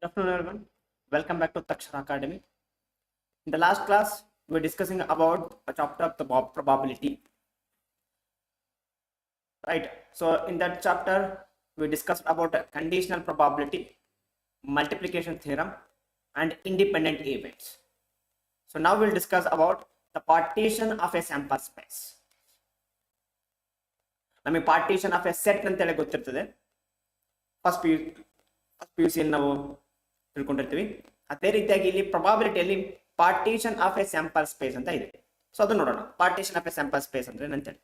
Good afternoon, everyone. Welcome back to Takshara Academy. In the last class, we were discussing about a chapter of the probability. Right. So, in that chapter, we discussed about conditional probability, multiplication theorem, and independent events. So, now we'll discuss about the partition of a sample space. ನಮಗೆ partition of A set ಅಂತೇಳಿ ಗೊತ್ತಿರ್ತದೆ. First P U C ನಾವು ತಿಳ್ಕೊಂಡಿರ್ತೀವಿ. ಅದೇ ರೀತಿಯಾಗಿ ಇಲ್ಲಿ ಪ್ರೊಬಾಬಿಲಿಟಿಯಲ್ಲಿ partition of a sample space ಅಂತ ಇದೆ. ಸೊ ಅದು ನೋಡೋಣ. Partition of a sample space ಅಂದ್ರೆ ಏನಂತೇಳಿ.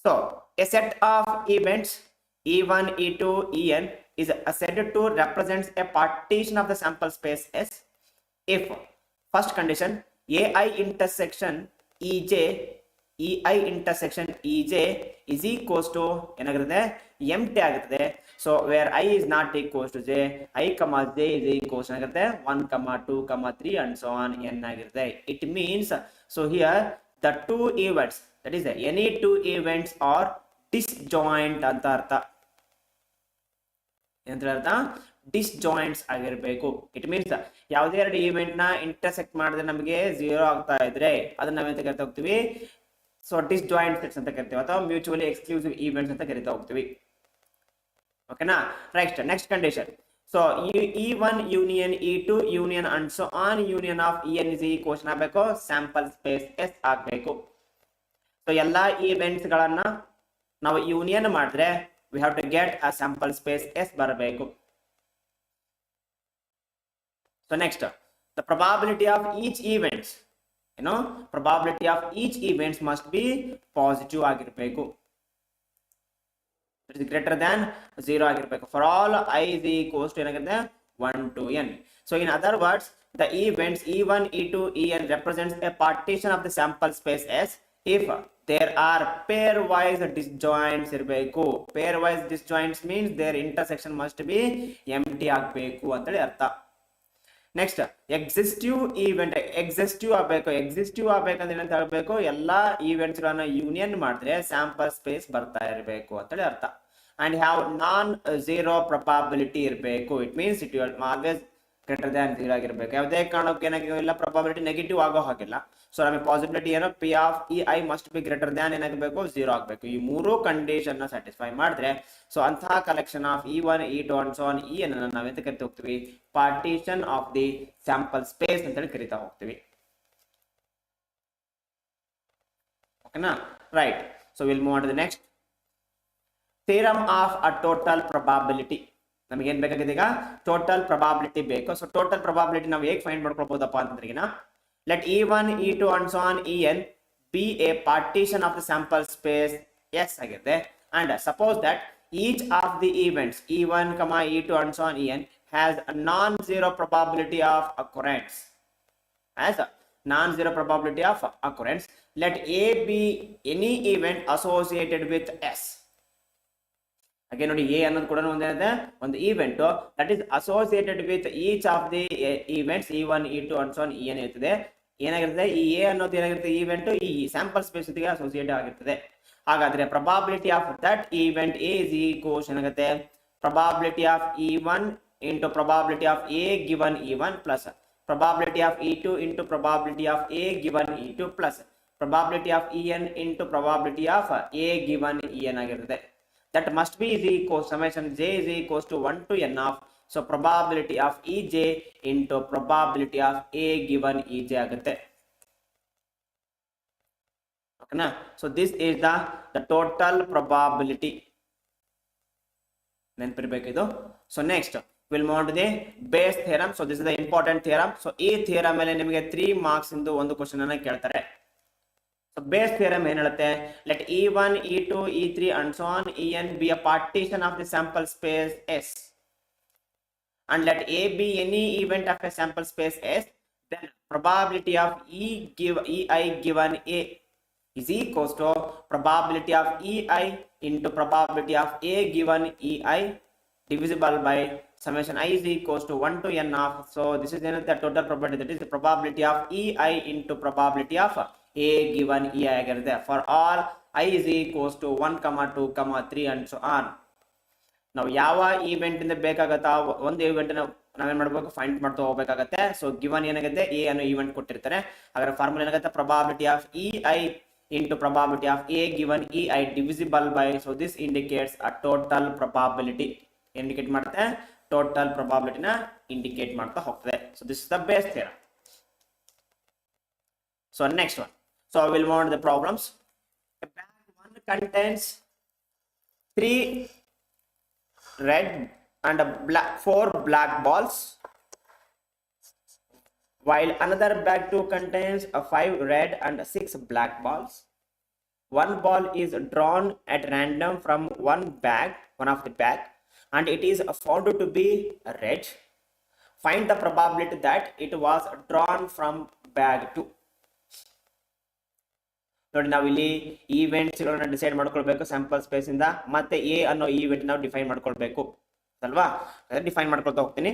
So a set of events E1, E2, En is said to represent a partition of the sample space S if first condition AI intersection EI intersection EJ is equals to ಏನಾಗಿರುತ್ತೆ empty ಆಗುತ್ತದೆ. So where I is not equals to J, I, J is equals to 1, 2, 3 and so on n ಆಗಿರುತ್ತೆ. It means, so here the two events, that is any two events are disjoint ಅಂತ ಅರ್ಥ. ಏನಂತ ಅರ್ಥ? ಡಿಸ್ಜಾಯಿಂಟ್ಸ್ ಆಗಿರಬೇಕು. It means ಯಾವುದೇ ಎರಡು event ನ intersect ಮಾಡಿದ್ರೆ ನಮಗೆ 0 ಆಗ್ತಾ ಇದ್ರೆ ಅದನ್ನ ನಾವೇಂತ ಕರಿತಾ ಹೋಗ್ತೀವಿ? ಸೊ ಡಿಸ್ಜಾಯಿಂಟ್ ಸೆಟ್ಸ್ ಅಂತ ಕರಿತೀವಿ ಅಥವಾ ಮ್ಯೂಚುವಲಿ ಎಕ್ಸ್ಕ್ಲೂಸಿವ್ ಈವೆಂಟ್ಸ್ ಅಂತ ಕರಿತಾ ಹೋಗ್ತೀವಿ. ಓಕೆನಾ? Right. Next condition. So E1 union E2 union and so on union of En is equals ಆಗಬೇಕು ಸ್ಯಾಂಪಲ್ ಸ್ಪೇಸ್ S ಆಗಬೇಕು. ಸೊ ಎಲ್ಲಾ ಈವೆಂಟ್ಸ್ ಗಳನ್ನ ನಾವು ಯೂನಿಯನ್ ಮಾಡಿದ್ರೆ we have to get a sample space S ಬರಬೇಕು. So next, the probability of each event, probability of each event must be positive ಆಗಿರಬೇಕು. It is greater than 0 ಆಗಿರಬೇಕು. For all I is equals to ಏನಾಗುತ್ತೆ 1 to n. So in other words, the events E1, E2, En represents a partition of the sample space S if there are pairwise disjoints ಇರಬೇಕು. Pairwise disjoints means their intersection must be empty ಆಗಬೇಕು ಅಂತೇಳಿ ಅರ್ಥ. Next ಎಕ್ಸಿಸ್ಟಿವ್ event ಎಕ್ಸಿಸ್ಟಿವ್ ಆಗ್ಬೇಕಂದ್ರೆ ಏನಂತ ಹೇಳ್ಬೇಕು? ಎಲ್ಲಾ events ಗಳನ್ನ union ಮಾಡಿದ್ರೆ ಸ್ಯಾಂಪಲ್ ಸ್ಪೇಸ್ ಬರ್ತಾ ಇರಬೇಕು ಅಂತೇಳಿ ಅರ್ಥ. And have non zero probability ಇರಬೇಕು. It means it will always greater than 0 ಆಗಿರ್ಬೇಕು. ಯಾವುದೇ ಕಾರಣಕ್ಕೆ ಏನಾಗಿಲ್ಲ ಪ್ರೊಬಾಬಿಲಿಟಿ ನೆಗೆಟಿವ್ ಆಗೋ ಹಾಗಿಲ್ಲ. ಸೊ ನಮಗೆ ಪಾಸಿಬಿಲಿಟಿ ಏನೋ P of EI must be greater than ಏನಾಗಬೇಕು 0 ಆಗಬೇಕು. ಈ ಮೂರು ಕಂಡೀಷನ್ ನ ಸ್ಯಾಟಿಸ್ಫೈ ಮಾಡಿದ್ರೆ ಸೊ ಅಂತಹ collection of E1, E2 and so on En ಅನ್ನು ನಾವೆಂತ ಕರಿತಾ ಹೋಗ್ತೀವಿ? Partition of the sample space ಅಂತ ಹೇಳಿ ಕರಿತಾ ಹೋಗ್ತೀವಿ. ಓಕೆನಾ? Right. So will move on to the next theorem of a total probability. ನಮಗೆ ಏನ್ ಬೇಕಾಗಿದೆ ಈಗ? ಟೋಟಲ್ ಪ್ರೊಬಾಬಿಲಿಟಿ ಬೇಕು. ಸೊ ಟೋಟಲ್ ಪ್ರೊಬಾಬಿಲಿಟಿ ನಾವು ಹೇಗೆ ಫೈಂಡ್ ಮಾಡ್ಕೊಳ್ಬಹುದಪ್ಪ ಅಂತಂದ್ರೆ let E1, E2 and so on En be a partition of the sample space S ಆಗಿದೆ. And suppose that each of the events E1, E2 and so on En has a non-zero probability of occurrence. As a non-zero probability of occurrence, let A be any event associated with S. ಹಾಗೆ ನೋಡಿ, A ಅನ್ನೋದು ಕೂಡ ಒಂದು event that is associated with each of the events E1, E2 and so on En ಇರ್ತದೆ. ಏನಾಗಿರ್ತದೆ? ಈ A ಅನ್ನೋದು ಏನಾಗಿರುತ್ತೆ? Event ಈ ಸ್ಯಾಂಪಲ್ ಸ್ಪೇಸ್ ಜೊತೆಗೆ ಅಸೋಸಿಯೇಟ್ ಆಗಿರ್ತದೆ. ಹಾಗಾದ್ರೆ probability of that event A is equals ಏನಾಗುತ್ತೆ? Probability of E1 into probability of A given E1 plus probability of E2 into probability of A given E2 plus probability of En into probability of A given En ಆಗಿರ್ತದೆ. That must be is equals summation j is equals to 1 to n of, so probability of EJ into probability of A given EJ ಆಗುತ್ತೆ. Okay na? So this is the total probability. ನೆನಪಿರಬೇಕು ಇದು. So next we'll move on to the base theorem. So this is the important theorem. So ಈ theorem ಮೇಲೆ ನಿಮಗೆ 3 marks ಇಂದು ಒಂದು question ಅನ್ನು ಕೇಳ್ತಾರೆ. So base theorem ಏನು ಹೇಳುತ್ತೆ? Let E1, E2, E3 and so on En be a partition of the sample space S. And let A be any event of a sample space S, then probability of EI given A is equals to probability of EI into probability of A given EI divisible by summation I is equals to 1 to n of. So this is the total probability, that is the probability of EI into probability of A given EI ಆಗಿರುತ್ತೆ. For all I is equals to 1, 2, 3 and so on. ನಾವು ಯಾವ event ಇಂದ ಬೇಕಾಗತ್ತಾ ಒಂದು event ನಾವೇನ್ ಮಾಡಬೇಕು, find ಮಾಡ್ತಾ ಹೋಗ್ಬೇಕಾಗತ್ತೆ. ಸೊ ಗಿವನ್ ಏನಾಗುತ್ತೆ, ಎ ಅನ್ನೋ ಈವೆಂಟ್ ಕೊಟ್ಟಿರ್ತಾರೆ. ಹಾಗಾದ್ರೆ ಫಾರ್ಮುಲಾ ಏನಾಗುತ್ತೆ, probability of E I into probability of a given ei divisible by, so this indicates a total probability, indicate ಮಾಡುತ್ತೆ total probability ನ indicate ಮಾಡ್ತಾ ಹೋಗ್ತದೆ. So this is the base theorem. So next one, so I will move on to the problems. A bag 1 contains 3 red and 4 black balls, while another bag 2 contains 5 red and 6 black balls. One ball is drawn at random from one of the bag, and it is found to be red. Find the probability that it was drawn from bag 2. ನೋಡಿ, ನಾವು ಇಲ್ಲಿ events ಗಳನ್ನ decide ಮಾಡ್ಕೊಳ್ಬೇಕು sample space ಇಂದ, ಮತ್ತೆ A ಅನ್ನೋ event ನಾವು define ಮಾಡ್ಕೊಳ್ಬೇಕು ಅಲ್ವಾ. ಡಿಫೈನ್ ಮಾಡ್ಕೊಳ್ತಾ ಹೋಗ್ತೀನಿ.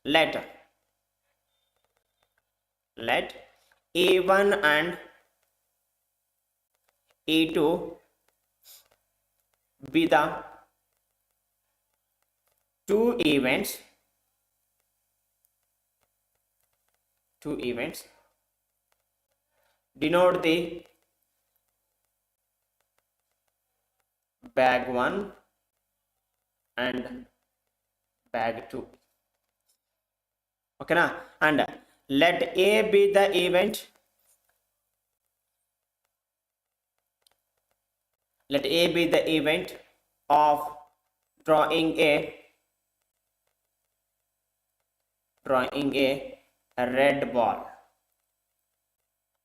let A1 and A2 be the two events denote the bag 1 and bag 2. Okay na? And let A be the event, of drawing a red ball.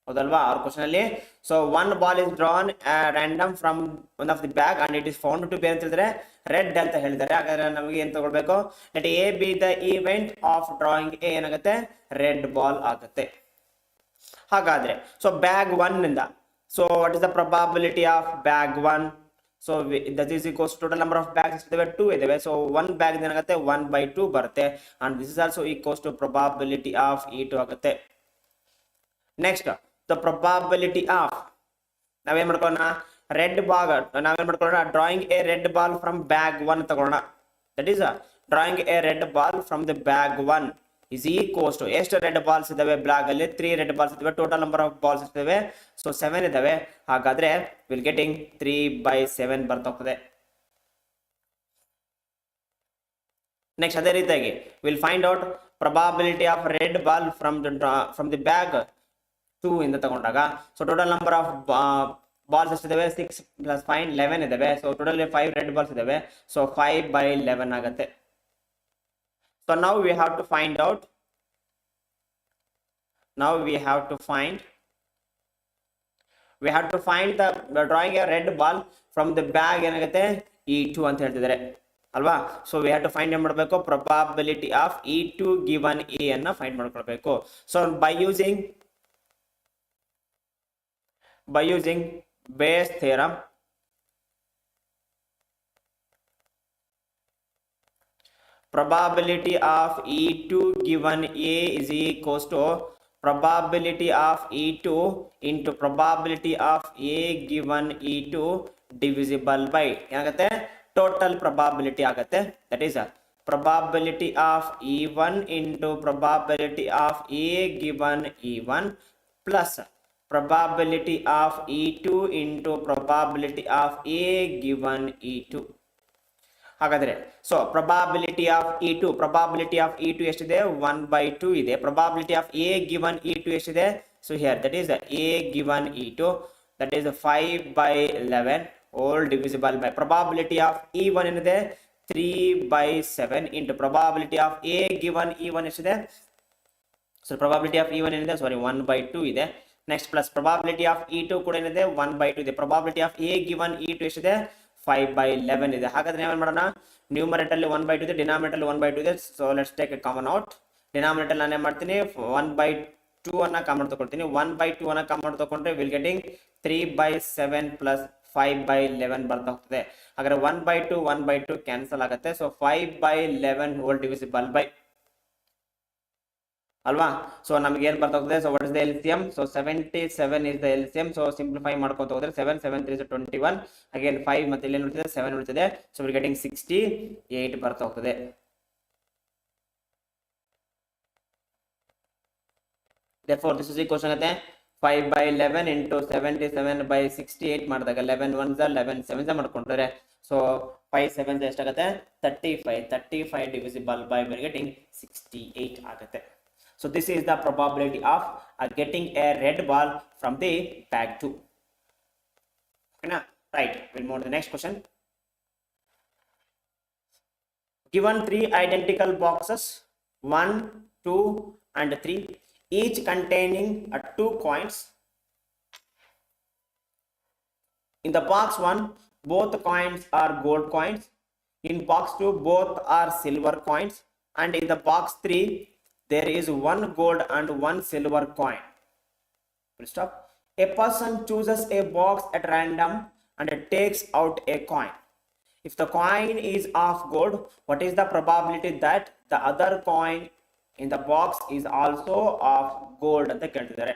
ಹೌದಲ್ವಾ ಅವ್ರ ಕ್ವಶನ್ ಅಲ್ಲಿ. So one ball is drawn random from one of the bag and it is found to be ಅಂತ ಹೇಳಿದ್ರೆ red ಅಂತ ಹೇಳಿದ್ದಾರೆ. ಹಾಗಾದ್ರೆ ನಮಗೆ ಏನ್ ತಗೊಳ್ಬೇಕು, let A be the event of drawing A ಏನಾಗುತ್ತೆ, ರೆಡ್ ಬಾಲ್ ಆಗುತ್ತೆ. ಹಾಗಾದ್ರೆ ಸೊ ಬ್ಯಾಗ್ 1 ಇಂದ, so what is the probability of bag 1? So that is equals total number of bags ಇದಾವೆ 2 ಇದಾವೆ. ಸೊ 1 ಬ್ಯಾಗ್ ಏನಾಗುತ್ತೆ 1/2 ಬರುತ್ತೆ. And this is also equals to probability of E2 ಆಗುತ್ತೆ. Next the probability of, ನಾವೇನ್ ಮಾಡ್ಕೊಳ್ಳೋಣ, red ball ನಾವೇನ್ ಮಾಡ್ಕೊಳ್ಳೋಣ, drawing A red ball from bag 1 ತಗೊಳ್ಳೋಣ. That is drawing A red ball from the bag 1 is equals to, ಎಷ್ಟು red balls ಇದಾವೆ blog ಅಲ್ಲಿ, 3 red balls ಇದಾವೆ. ಟೋಟಲ್ ನಂಬರ್ ಆಫ್ ಬಾಲ್ಸ್ ಇದಾವೆ, ಸೊ 7 ಇದಾವೆ. ಹಾಗಾದ್ರೆ ವಿಲ್ ಗೆಟಿಂಗ್ 3/7 ಬರ್ತಾ ಹೋಗ್ತದೆ. ನೆಕ್ಸ್ಟ್ ಅದೇ ರೀತಿಯಾಗಿ will find out probability of red ball from the bag 2 ಇಂದ ತಗೊಂಡಾಗ, so total number of balls ಎಷ್ಟಿದಾವೆ, 6 + 5 11 ಇದಾವೆ. ಸೊ ಟೋಟಲ್ 5 ರೆಡ್ ಬಾಲ್ಸ್ ಇದಾವೆ. ಸೊ 5/11 ಆಗುತ್ತೆ. So now we have to find out, the drawing a red ball from the bag ಏನಾಗುತ್ತೆ E2 ಅಂತ ಹೇಳ್ತಿದ್ದಾರೆ ಅಲ್ವಾ. So we have to find ಏನ್ ಮಾಡಬೇಕು, probability of E2 given A ಅನ್ನ find ಮಾಡ್ಕೊಳ್ಬೇಕು. So by using Bayes theorem, probability of E2 given A is equals to probability of E2 into probability of A given E2 divisible by ಏನಾಗುತ್ತೆ, total probability ಆಗುತ್ತೆ. That is probability of E1 into probability of A given E1 plus probability of E2 into probability of A given E2. ಹಾಗಾದ್ರೆ so probability of E2 ಎಷ್ಟಿದೆ, 1/2 ಇದೆ. Probability of A given E2 ಎಷ್ಟಿದೆ, so here that is A given E2 that is 5/11 all divisible by probability of E1 ಏನಿದೆ 3/7 into probability of A given E1 ಎಷ್ಟಿದೆ, so probability of E1 ಏನಿದೆ 1/2 ಇದೆ. Next plus probability of E2 ಕೂಡ ಏನಿದೆ 1/2 ಇದೆ. probability of A given E2 ಎಷ್ಟಿದೆ 5/11 ಇದೆ. ಹಾಗಾದ್ರೆ ಏನ್ ಮಾಡೋಣ, ನ್ಯೂಮರೇಟರ್ ಅಲ್ಲಿ 1/2 ಇದೆ, ಡಿನಾಮಿನೇಟರ್ ಅಲ್ಲಿ 1/2 ಇದೆ. So let's take A common out. Denominator ನಾನು ಏನ್ ಮಾಡ್ತೀನಿ, 1/2 ಅನ್ನ ಕಾಮನ್ ತಗೊಳ್ತೀನಿ. 1/2 ಅನ್ನ ಕಾಮನ್ ತಗೊಂಡ್ರೆ ವಿಲ್ ಗೆಟಿಂಗ್ 3/7 ಪ್ಲಸ್ 5/11 ಬರ್ತಾ ಹೋಗ್ತದೆ. ಹಾಗಾದ್ರೆ 1/2 ಕ್ಯಾನ್ಸಲ್ ಆಗುತ್ತೆ. ಸೊ 5/11 ಹೋಲ್ ಡಿವಿಸಿಬಲ್ ಬೈ ಅಲ್ವಾ? ಸೊ ನಮಗೆ ಏನು ಬರ್ತಾ ಹೋಗ್ತದೆ? So what is the LCM? So 77 is the LCM. So simplify ಮಾಡ್ಕೊತ ಹೋದ್ರೆ 7 7 3 is 21, ಅಗೇನ್ 5 ಮತ್ತೆ ಇಲ್ಲಿ ಏನು ಉಳಿತಿದೆ? 7 ಉಳಿತಿದೆ. ಸೊ ವಿ ಗೆಟಿಂಗ್ 68 ಬರ್ತಾ ಹೋಗ್ತದೆ. therefore this is equation ಆಗುತ್ತೆ 5/11 into 77/68 ಮಾಡಿದಾಗ 11 1s 11 7s ಮಾಡ್ಕೊಂಡ್ರೆ ಸೊ 5 7s ಎಷ್ಟಾಗುತ್ತೆ? 35 divisible by we are getting 68 ಆಗುತ್ತೆ. So this is the probability of getting a red ball from the bag 2. Okay, na? Right, we'll move to the next question. Given 3 identical boxes 1 2 and 3, each containing 2 coins. In the box 1, both coins are gold coins. In box 2, both are silver coins. And in the box 3, there is 1 gold and 1 silver coin. Full stop. A person chooses a box at random and takes out a coin. If the coin is of gold, what is the probability that the other coin in the box is also of gold ಅಂತ ಕೇಳ್ತಿದ್ದಾರೆ.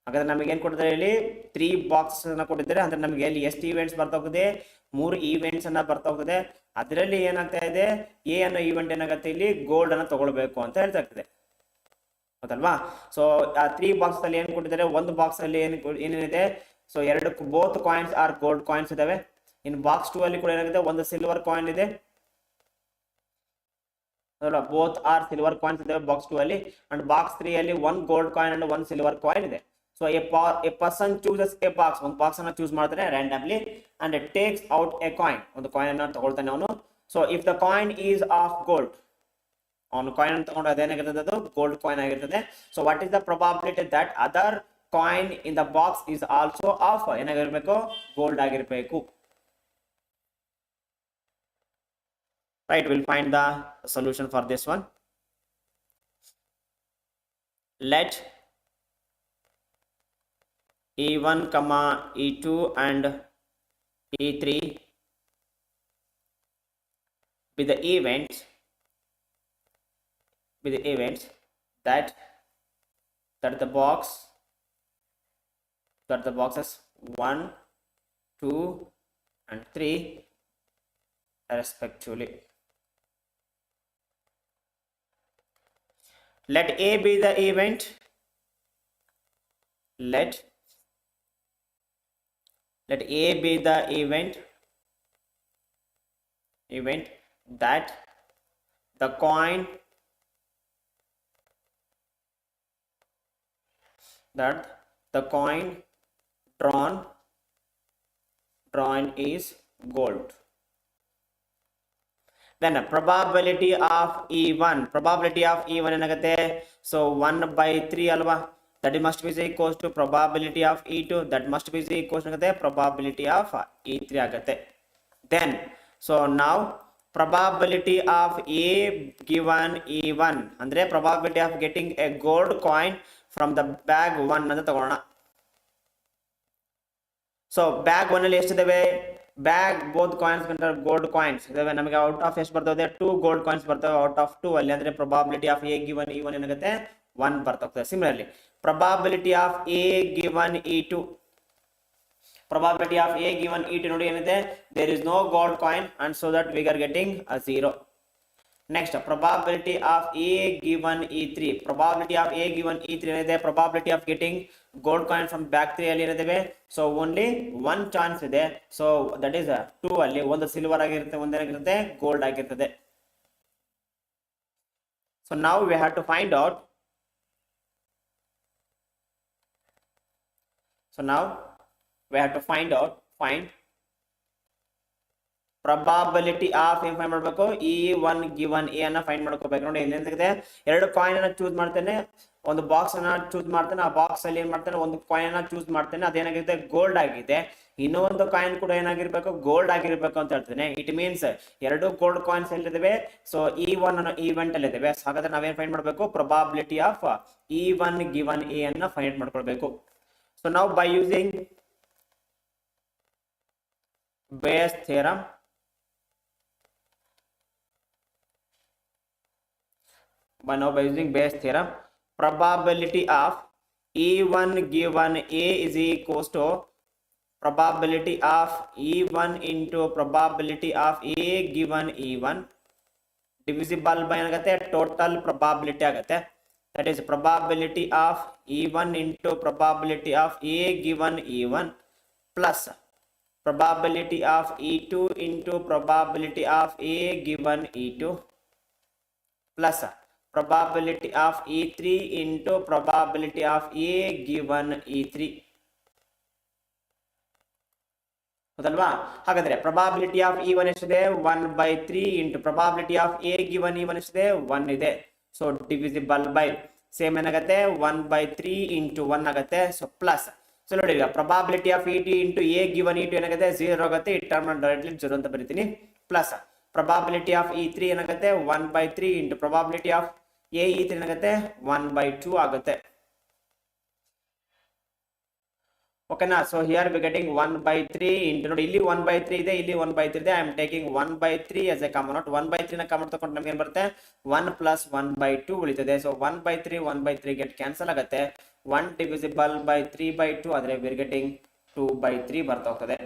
ಹಾಗಾದ್ರೆ ನಮಗೆ ಏನು ಕೊಟ್ಟಿದ್ದಾರೆ? ಇಲ್ಲಿ 3 box ಅನ್ನ ಕೊಟ್ಟಿದ್ದಾರೆ. ಅಂದ್ರೆ ನಮಗೆ ಇಲ್ಲಿ ಎಷ್ಟು ಈವೆಂಟ್ಸ್ ಬರ್ತಾ ಹೋಗಿದೆ? 3 ಈವೆಂಟ್ಸ್ ಅನ್ನ ಬರ್ತಾ ಹೋಗಿದೆ. ಅದರಲ್ಲಿ ಏನಾಗ್ತಾ ಇದೆ? ಎ ಅನ್ನೋ ಈವೆಂಟ್ ಏನಾಗುತ್ತೆ? ಇಲ್ಲಿ ಗೋಲ್ಡ್ ಅನ್ನ ತಗೊಳ್ಬೇಕು ಅಂತ ಹೇಳ್ತಾ ಇರ್ತದೆ, ಹೌದಲ್ವಾ? ಸೊ ಆ 3 ಬಾಕ್ಸ್ ಅಲ್ಲಿ ಏನು ಕೊಟ್ಟಿದ್ದಾರೆ? ಒಂದು ಬಾಕ್ಸ್ ಅಲ್ಲಿ ಏನೇನಿದೆ? ಸೊ ಎರಡು both coins are gold coins ಇದಾವೆ. ಇನ್ ಬಾಕ್ಸ್ 2 ಅಲ್ಲಿ ಕೂಡ ಏನಾಗಿದೆ? ಒಂದು ಸಿಲ್ವರ್ ಕಾಯಿನ್ ಇದೆ, ಬೋತ್ ಆರ್ ಸಿಲ್ವರ್ ಕಾಯಿನ್ಸ್ ಇದಾವೆ ಬಾಕ್ಸ್ 2 ಅಲ್ಲಿ. ಅಂಡ್ ಬಾಕ್ಸ್ 3 ಅಲ್ಲಿ 1 gold coin and 1 silver coin ಇದೆ. So a person chooses a box, ಒಂದು ಬಾಕ್ಸ್ ಅನ್ನ ಚೂಸ್ ಮಾಡ್ತಾನೆ randomly and takes out a coin, ಒಂದು ಕಾಯಿನ್ ಅನ್ನ ತಗೊಳ್ತಾನೆ ಅವನು. So if the coin is of gold, ಅವನು ಕಾಯಿನ್ ಅನ್ನು ತಗೊಂಡು ಅದೇನಾಗಿರ್ತದೆ? ಅದು ಗೋಲ್ಡ್ ಕಾಯಿನ್ ಆಗಿರ್ತದೆ. So what is the probability that other coin in the box is also of ಏನಾಗಿರ್ಬೇಕು? ಗೋಲ್ಡ್ ಆಗಿರ್ಬೇಕು. Right, we'll find the solution for this one. Let E1, E2 and E3 be the events that the boxes 1 2 and 3 respectively. Let A be the event. Let A be the event that the coin drawn is gold. Then probability of E1 ಏನಾಗುತ್ತೆ? So 1/3 ಅಲ್ವಾ? that must be equals to probability of E2, that must be equals to probability of E3 ಆಗುತ್ತೆ. Then so now probability of A given E1 ಅಂದ್ರೆ probability of getting a gold coin from the bag 1 ಅಂತ ತಗೊಳ್ಳೋಣ. So bag 1 ಅಲ್ಲಿ ಎಷ್ಟಿದಾವೆ? Bag both coins ಕಂಡ್ರೆ gold coins ಇದಾವೆ. ನಮಗೆ out of ಎಷ್ಟು ಬರ್ತದೆ? 2 ಗೋಲ್ಡ್ ಕಾಯಿನ್ಸ್ ಬರ್ತವೆ ಔಟ್ ಆಫ್ 2 ಅಲ್ಲಿ. ಅಂದ್ರೆ probability of A given E1 ಏನಾಗುತ್ತೆ? 1 ಬರ್ತಾ ಹೋಗ್ತದೆ. Similarly probability of A given E2 ನೋಡಿ ಏನಿದೆ? there is no gold coin and so that we are getting a 0. Next probability of A given E3 ಏನಿದೆ? probability of getting gold coin from bag 3 ಅಲ್ಲಿ ಏನಿದೆ? So only 1 chance ಇದೆ. So that is 2 ಅಲ್ಲಿ ಒಂದು silver ಆಗಿರುತ್ತೆ, ಒಂದೇನಾಗಿರುತ್ತೆ? Gold ಆಗಿರ್ತದೆ. So now we have to find out find probability of ಏನು find ಮಾಡಬೇಕು? E1 given A ಅನ್ನ ಫೈಂಡ್ ಮಾಡ್ಕೋಬೇಕು. ನೋಡಿ ಇಲ್ಲಿ ಏನಾಗಿದೆ? ಎರಡು ಕಾಯಿನ್ ಅನ್ನ ಚೂಸ್ ಮಾಡ್ತೇನೆ, ಒಂದು ಬಾಕ್ಸ್ ಅನ್ನ ಚೂಸ್ ಮಾಡ್ತೇನೆ. ಆ ಬಾಕ್ಸ್ ಅಲ್ಲಿ ಏನ್ ಮಾಡ್ತೇನೆ? ಒಂದು ಕಾಯಿನ್ ಅನ್ನ ಚೂಸ್ ಮಾಡ್ತೇನೆ, ಅದೇನಾಗಿದೆ? ಗೋಲ್ಡ್ ಆಗಿದೆ. ಇನ್ನೊಂದು ಕಾಯಿನ್ ಕೂಡ ಏನಾಗಿರ್ಬೇಕು? ಗೋಲ್ಡ್ ಆಗಿರ್ಬೇಕು ಅಂತ ಹೇಳ್ತೇನೆ. ಇಟ್ ಮೀನ್ಸ್ ಎರಡು ಗೋಲ್ಡ್ ಕಾಯಿನ್ಸ್ ಎಲ್ಲಿದ್ದಾವೆ? ಸೊ E1 ಅನ್ನೋ ಈವೆಂಟ್ ಅಲ್ಲಿ ಇದಾವೆ. ಹಾಗಾದ್ರೆ ನಾವೇನ್ ಫೈಂಡ್ ಮಾಡಬೇಕು? probability of E1 given A ಅನ್ನ ಫೈಂಡ್ ಮಾಡ್ಕೊಳ್ಬೇಕು. ಸೊ ನಾವು by using Bayes theorem, now by using Bayes theorem, probability of E1 given A is equals to probability of E1 into probability of A given E1 divisible by ಏನಾಗುತ್ತೆ total probability ಆಗುತ್ತೆ. That is probability of E1 into probability of A given E1 plus probability of E2 into probability of A given E2 plus probability of E3 into probability of A given E3. ಹೌದಲ್ವಾ? ಹಾಗಾದ್ರೆ probability of E1 ಎಷ್ಟಿದೆ 1/3 into probability of A given E1 ಎಷ್ಟಿದೆ 1 ಇದೆ. So divisible by same ಏನಾಗುತ್ತೆ 1/3 into 1 ಆಗುತ್ತೆ. So plus so ನೋಡಿ ಈಗ probability of E2 into A given E2 ಏನಾಗುತ್ತೆ 0 ಆಗುತ್ತೆ. ಈ ಟರ್ಮ್ ನಾನು ಡೈರೆಕ್ಟ್ಲಿ 0 ಅಂತ ಬರೀತೀನಿ. ಪ್ಲಸ್ probability of E3 ಏನಾಗುತ್ತೆ 1/3 into probability of A E3 ಏನಾಗುತ್ತೆ 1/2 ಆಗುತ್ತೆ. ಓಕೆನಾ? So here V getting 1/3 into ನೋಡಿ ಇಲ್ಲಿ 1/3 ಇದೆ, ಇಲ್ಲಿ 1/3 ಇದೆ. I am taking 1/3 as a common out. 1/3 ನ ಕಾಮನ್ ತಗೊಂಡು ನಮಗೆ ಏನು ಬರುತ್ತೆ 1 plus 1/2 ಉಳಿತದೆ. ಸೊ 1/3 ಗೆಟ್ ಕ್ಯಾನ್ಸಲ್ ಆಗುತ್ತೆ. 1 divisible by 3/2 ಆದರೆ ವಿ ಆರ್ ಗೆಟಿಂಗ್ 2/3 ಬರ್ತಾ ಹೋಗ್ತದೆ.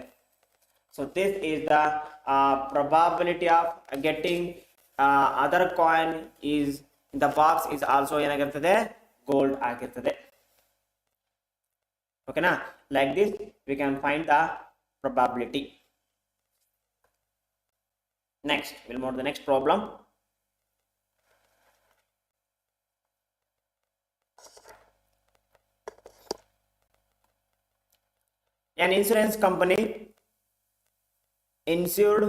So this is the probability of getting other coin is in the box is also ಏನಾಗಿರ್ತದೆ ಗೋಲ್ಡ್ ಆಗಿರ್ತದೆ. ಓಕೆನಾ? Like this we can find the probability. Next we'll move to the next problem. An insurance company insured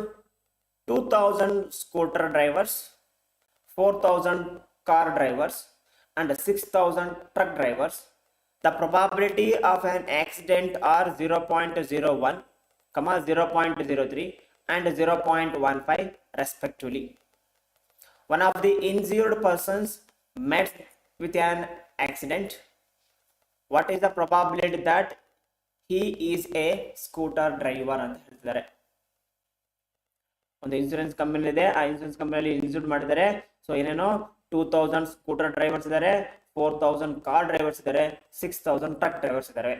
2000 scooter drivers, 4000 car drivers and 6000 truck drivers. The probability of an accident are 0.01, 0.03 and 0.15 respectively. One of the injured persons met with an accident. What is the probability that he is a scooter driver ಅಂತ ಹೇಳ್ತಿದ್ದಾರೆ. ಒಂದು insurance company ಇದೆ, ಆ insurance ಕಂಪನಿಯಲ್ಲಿ insure ಮಾಡಿದ್ದಾರೆ. So ಏನೇನೋ 2000 scooter drivers ಇದ್ದಾರೆ, 4000 car drivers ಇದ್ದಾರೆ, 6000 ಟ್ರಕ್ ಡ್ರೈವರ್ಸ್ ಇದ್ದಾರೆ.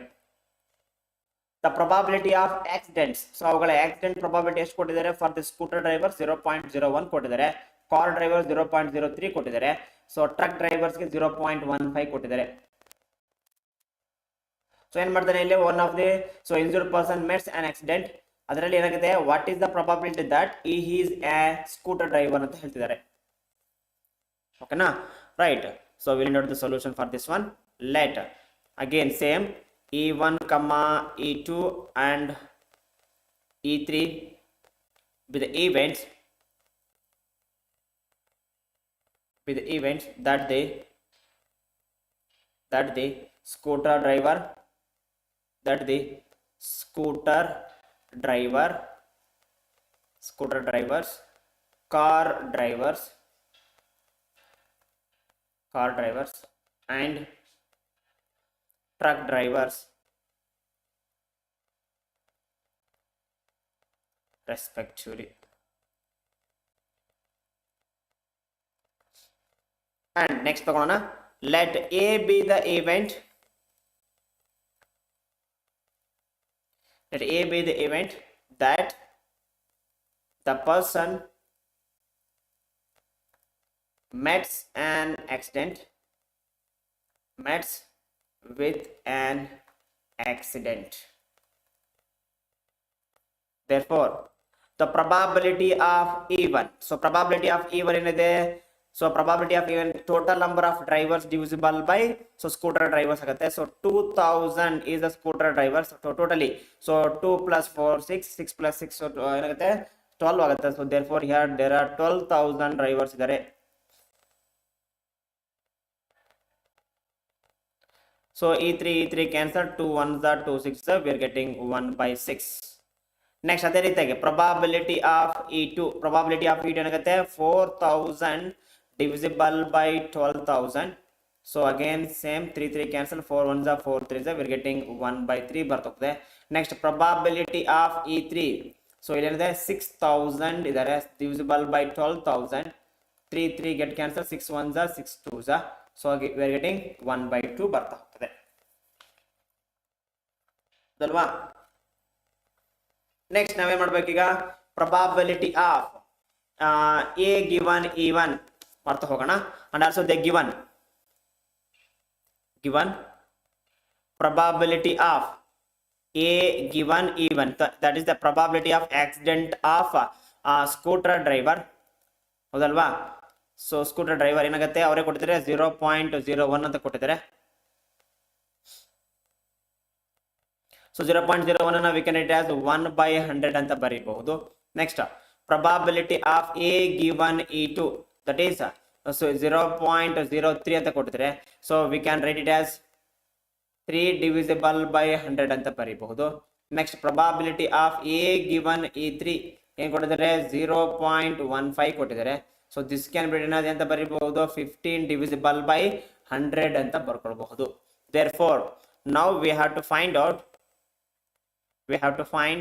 The probability of accidents, so ಅವುಗಳ ಆಕ್ಸಿಡೆಂಟ್ ಪ್ರೊಬಾಬಿಲಿಟಿ ಎಷ್ಟು ಕೊಟ್ಟಿದ್ದಾರೆ? ಫಾರ್ ದಿ ಸ್ಕೂಟರ್ ಡ್ರೈವರ್ 0.01 ಕೊಟ್ಟಿದ್ದಾರೆ, ಕಾರ್ ಡ್ರೈವರ್ 0.03 ಕೊಟ್ಟಿದ್ದಾರೆ, ಸೊ ಟ್ರಕ್ ಡ್ರೈವರ್ಸ್ಗೆ 0.15 ಕೊಟ್ಟಿದ್ದಾರೆ. ಸೊ ಏನ್ ಮಾಡ್ತಾರೆ ಇಲ್ಲಿ one of the so injured person mets on accident, ಅದರಲ್ಲಿ ಏನಾಗಿದೆ what is the probability that ಈ ಈಸ್ ಎ ಸ್ಕೂಟರ್ ಡ್ರೈವರ್ ಅಂತ ಹೇಳ್ತಿದ್ದಾರೆ. ಓಕೆನಾ? Right. So we'll note the solution for this one later. Again same E1, E2 and E3 with the events that the scooter drivers, car drivers and truck drivers respectively. And next ತಗೋಣ. Let A be the event. Let A be the event that the person meets with an accident. Therefore the probability of E1, so probability of E1 ಏನಿದೆ? So probability of E1 total number of drivers divisible by so scooter drivers ಆಗುತ್ತೆ. So 2000 is the scooter drivers, so totally so 2 plus 4 6 plus 6 so ಏನಾಗುತ್ತೆ 12 ಆಗುತ್ತೆ. So therefore here there are 12000 drivers ಇದ್ದಾರೆ. So E3 cancel, 2 1s are 2 6s are, we are getting 1/6. Next ಅದೇ ರೀತಿಯಾಗಿ probability of E2 ಏನಾಗುತ್ತೆ 4000 divisible by 12000. So again same 3 cancel, 4 1s are 4 3s are, we are getting 1/3 ಬರ್ತದೆ. Next probability of E3, so ಇಲ್ಲೇನಿದೆ 6000 ಇದ್ದಾರೆ divisible by 12000. 3 get cancel, 6 1s are 6 2s are, so we are getting 1/2 ಬರ್ತಾ ಹೋಗ್ತದೆ ಅಲ್ವಾ. Next ನಾವೇನ್ ಮಾಡ್ಬೇಕೀಗ, probability of A given E1 ಮಾಡ್ತಾ ಹೋಗೋಣ. And also the given probability of A given E1, that is the probability of accident of scooter driver, ಹೌದಲ್ವಾ. So scooter driver ಏನಾಗುತ್ತೆ, ಅವರೇ ಕೊಟ್ಟಿದ್ದಾರೆ 0.01 ಅಂತ ಕೊಟ್ಟಿದ್ದಾರೆ. ಸೊ 0.01 ಅನ್ನ ವಿ ಕ್ಯಾನ್ ರೈಟ್ ಆಸ್ 1/100 ಅಂತ ಬರೀಬಹುದು. Next probability of A given E2, that is so 0.03 ಅಂತ ಕೊಟ್ಟಿದ್ದಾರೆ. So we can write it as 3 divisible by 100 ಅಂತ ಬರೀಬಹುದು. Next probability of A given E3 ಏನ್ ಕೊಟ್ಟಿದ್ದಾರೆ, 0.15 ಕೊಟ್ಟಿದ್ದಾರೆ. So this can be written ಅಂತ ಬರೀಬಹುದು 15 divisible by 100 ಅಂತ ಬರ್ಕೊಳ್ಬಹುದು. therefore now we have to find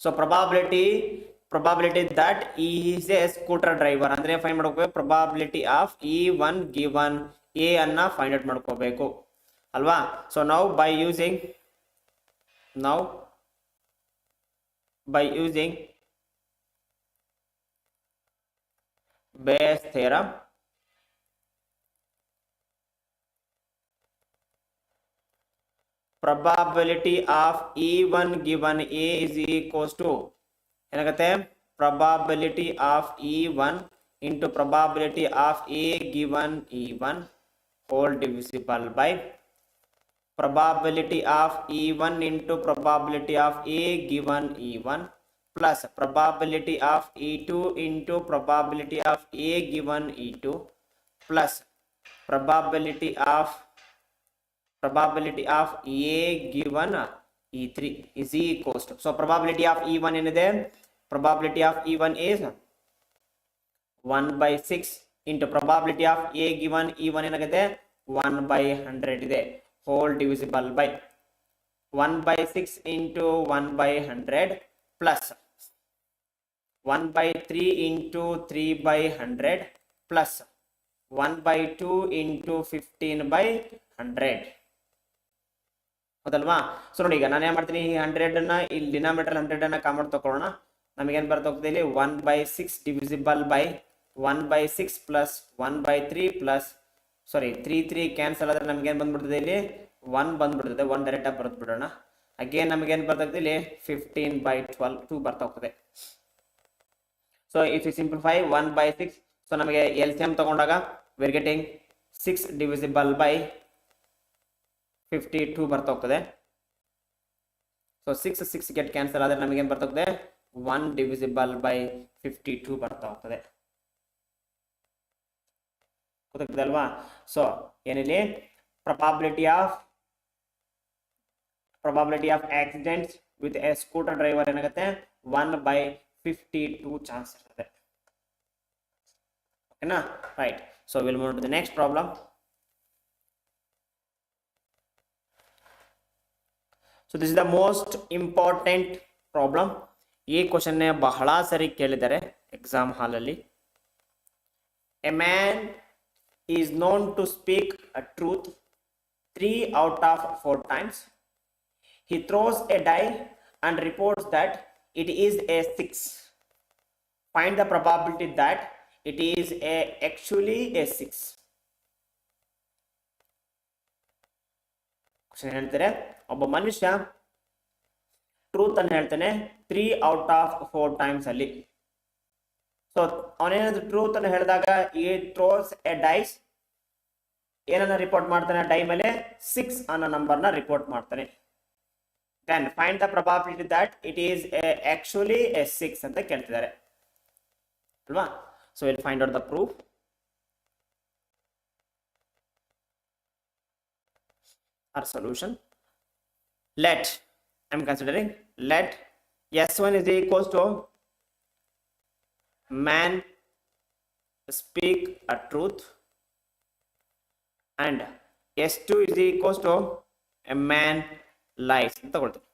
so probability that E is a scooter driver ಅಂದ್ರೆ ಫೈಂಡ್ ಮಾಡ್ಕೋಬೇಕು. probability of E1 given A ಅನ್ನ ಫೈಂಡ್ ಔಟ್ ಮಾಡ್ಕೋಬೇಕು ಅಲ್ವಾ. So now by using Bayes theorem, probability of E1 given A is equals to ಏನಾಗುತ್ತೆ, probability of E1 into probability of A given E1 whole divisible by probability of E1 into probability of A given E1 plus probability of E2 into probability of A given E2 plus probability of A given E3 is equals to, so probability of E1 ಏನಿದೆ, probability of E1 is 1/6 into probability of A given E1 ಏನಾಗುತ್ತೆ 1/100 ಇದೆ, whole divisible by 1/6 into 1/100 plus 1/3 into 3/100 plus 1/2 into 15/100 ಹೌದಲ್ವಾ. So ನೋಡಿ, ಈಗ ನಾನು ಏನ್ ಮಾಡ್ತೀನಿ, ಈ 100 ಅನ್ನ ಇಲ್ಲಿ ಡಿನಾಮಿನೇಟರ್ 100 ಅನ್ನ ಕಾಮನ್ ತಕೊಳ್ಳೋಣ. ನಮಗೇನು ಬರ್ತಾ ಹೋಗ್ತದೆ ಇಲ್ಲಿ 1/6 divisible by 1/6 plus 1/3 plus 3 cancel ಆದ್ರೆ ನಮ್ಗೇನು ಬಂದ್ಬಿಡ್ತದೆ, ಇಲ್ಲಿ 1 ಬಂದ್ಬಿಡ್ತದೆ, 1 ಡೈರೆಕ್ಟ್ ಆಗಿ ಬರೆದು ಬಿಡೋಣ. ಅಗೇನ್ ನಮಗೇನು ಬರ್ತಾಗ್ತದೆ ಇಲ್ಲಿ 15/12 2 ಬರ್ತಾ ಹೋಗ್ತದೆ. So if you simplify 1/6, so ನಮಗೆ LCM ತಗೊಂಡಾಗ we are getting 6 divisible by 52 ಬರ್ತಾ ಹೋಗ್ತದೆ. ಸೊ 6 ಗೆಟ್ ಕ್ಯಾನ್ಸಲ್ ಆದ್ರೆ ನಮಗೇನು ಬರ್ತಾ ಹೋಗ್ತದೆ 1 divisible by 52 ಬರ್ತಾ ಹೋಗ್ತದೆ, ಗೊತ್ತಾಗ್ತದೆ ಅಲ್ವಾ. ಸೊ ಏನಿಲ್ಲಿ probability of accidents with a scooter driver ಏನಾಗುತ್ತೆ 1/52 ಚಾನ್ಸ್ ಇರ್ತದೆ. ಓಕೆನಾ, right. So will move to the next problem. So this is the most important problem. ಈ ಕ್ವಶನ್ ಬಹಳ ಸರಿ ಕೇಳಿದ್ದಾರೆ ಎಕ್ಸಾಮ್ ಹಾಲಲ್ಲಿ. A man is known to speak a truth 3 out of 4 times. He throws a die and reports that it is a 6. Find the probability that it is actually a 6. Question ಹೇಳ್ತಾರೆ, ಒಬ್ಬ ಮನುಷ್ಯ truth ಅನ್ನು ಹೇಳ್ತಾನೆ 3 out of 4 times ಅಲ್ಲಿ. So ಅವನೇನಾದ್ರು truth ಅನ್ನು ಹೇಳಿದಾಗ ಈ ಥ್ರೋಸ್ ಎ ಡೈಸ್, ಏನನ್ನ ರಿಪೋರ್ಟ್ ಮಾಡ್ತಾನೆ, ಡೈ ಮೇಲೆ 6 ಅನ್ನೋ ನಂಬರ್ನ ರಿಪೋರ್ಟ್ ಮಾಡ್ತಾನೆ. Then find the probability that it is actually a 6 ಅಂತ ಕೇಳ್ತಿದ್ದಾರೆ ಅಲ್ವಾ. So will find out the proof. Or solution. let I'm considering let S1 is equals to man speak a truth and S2 is equals to a man lies ಅಂತ ತಗೊಳ್ತೀವಿ.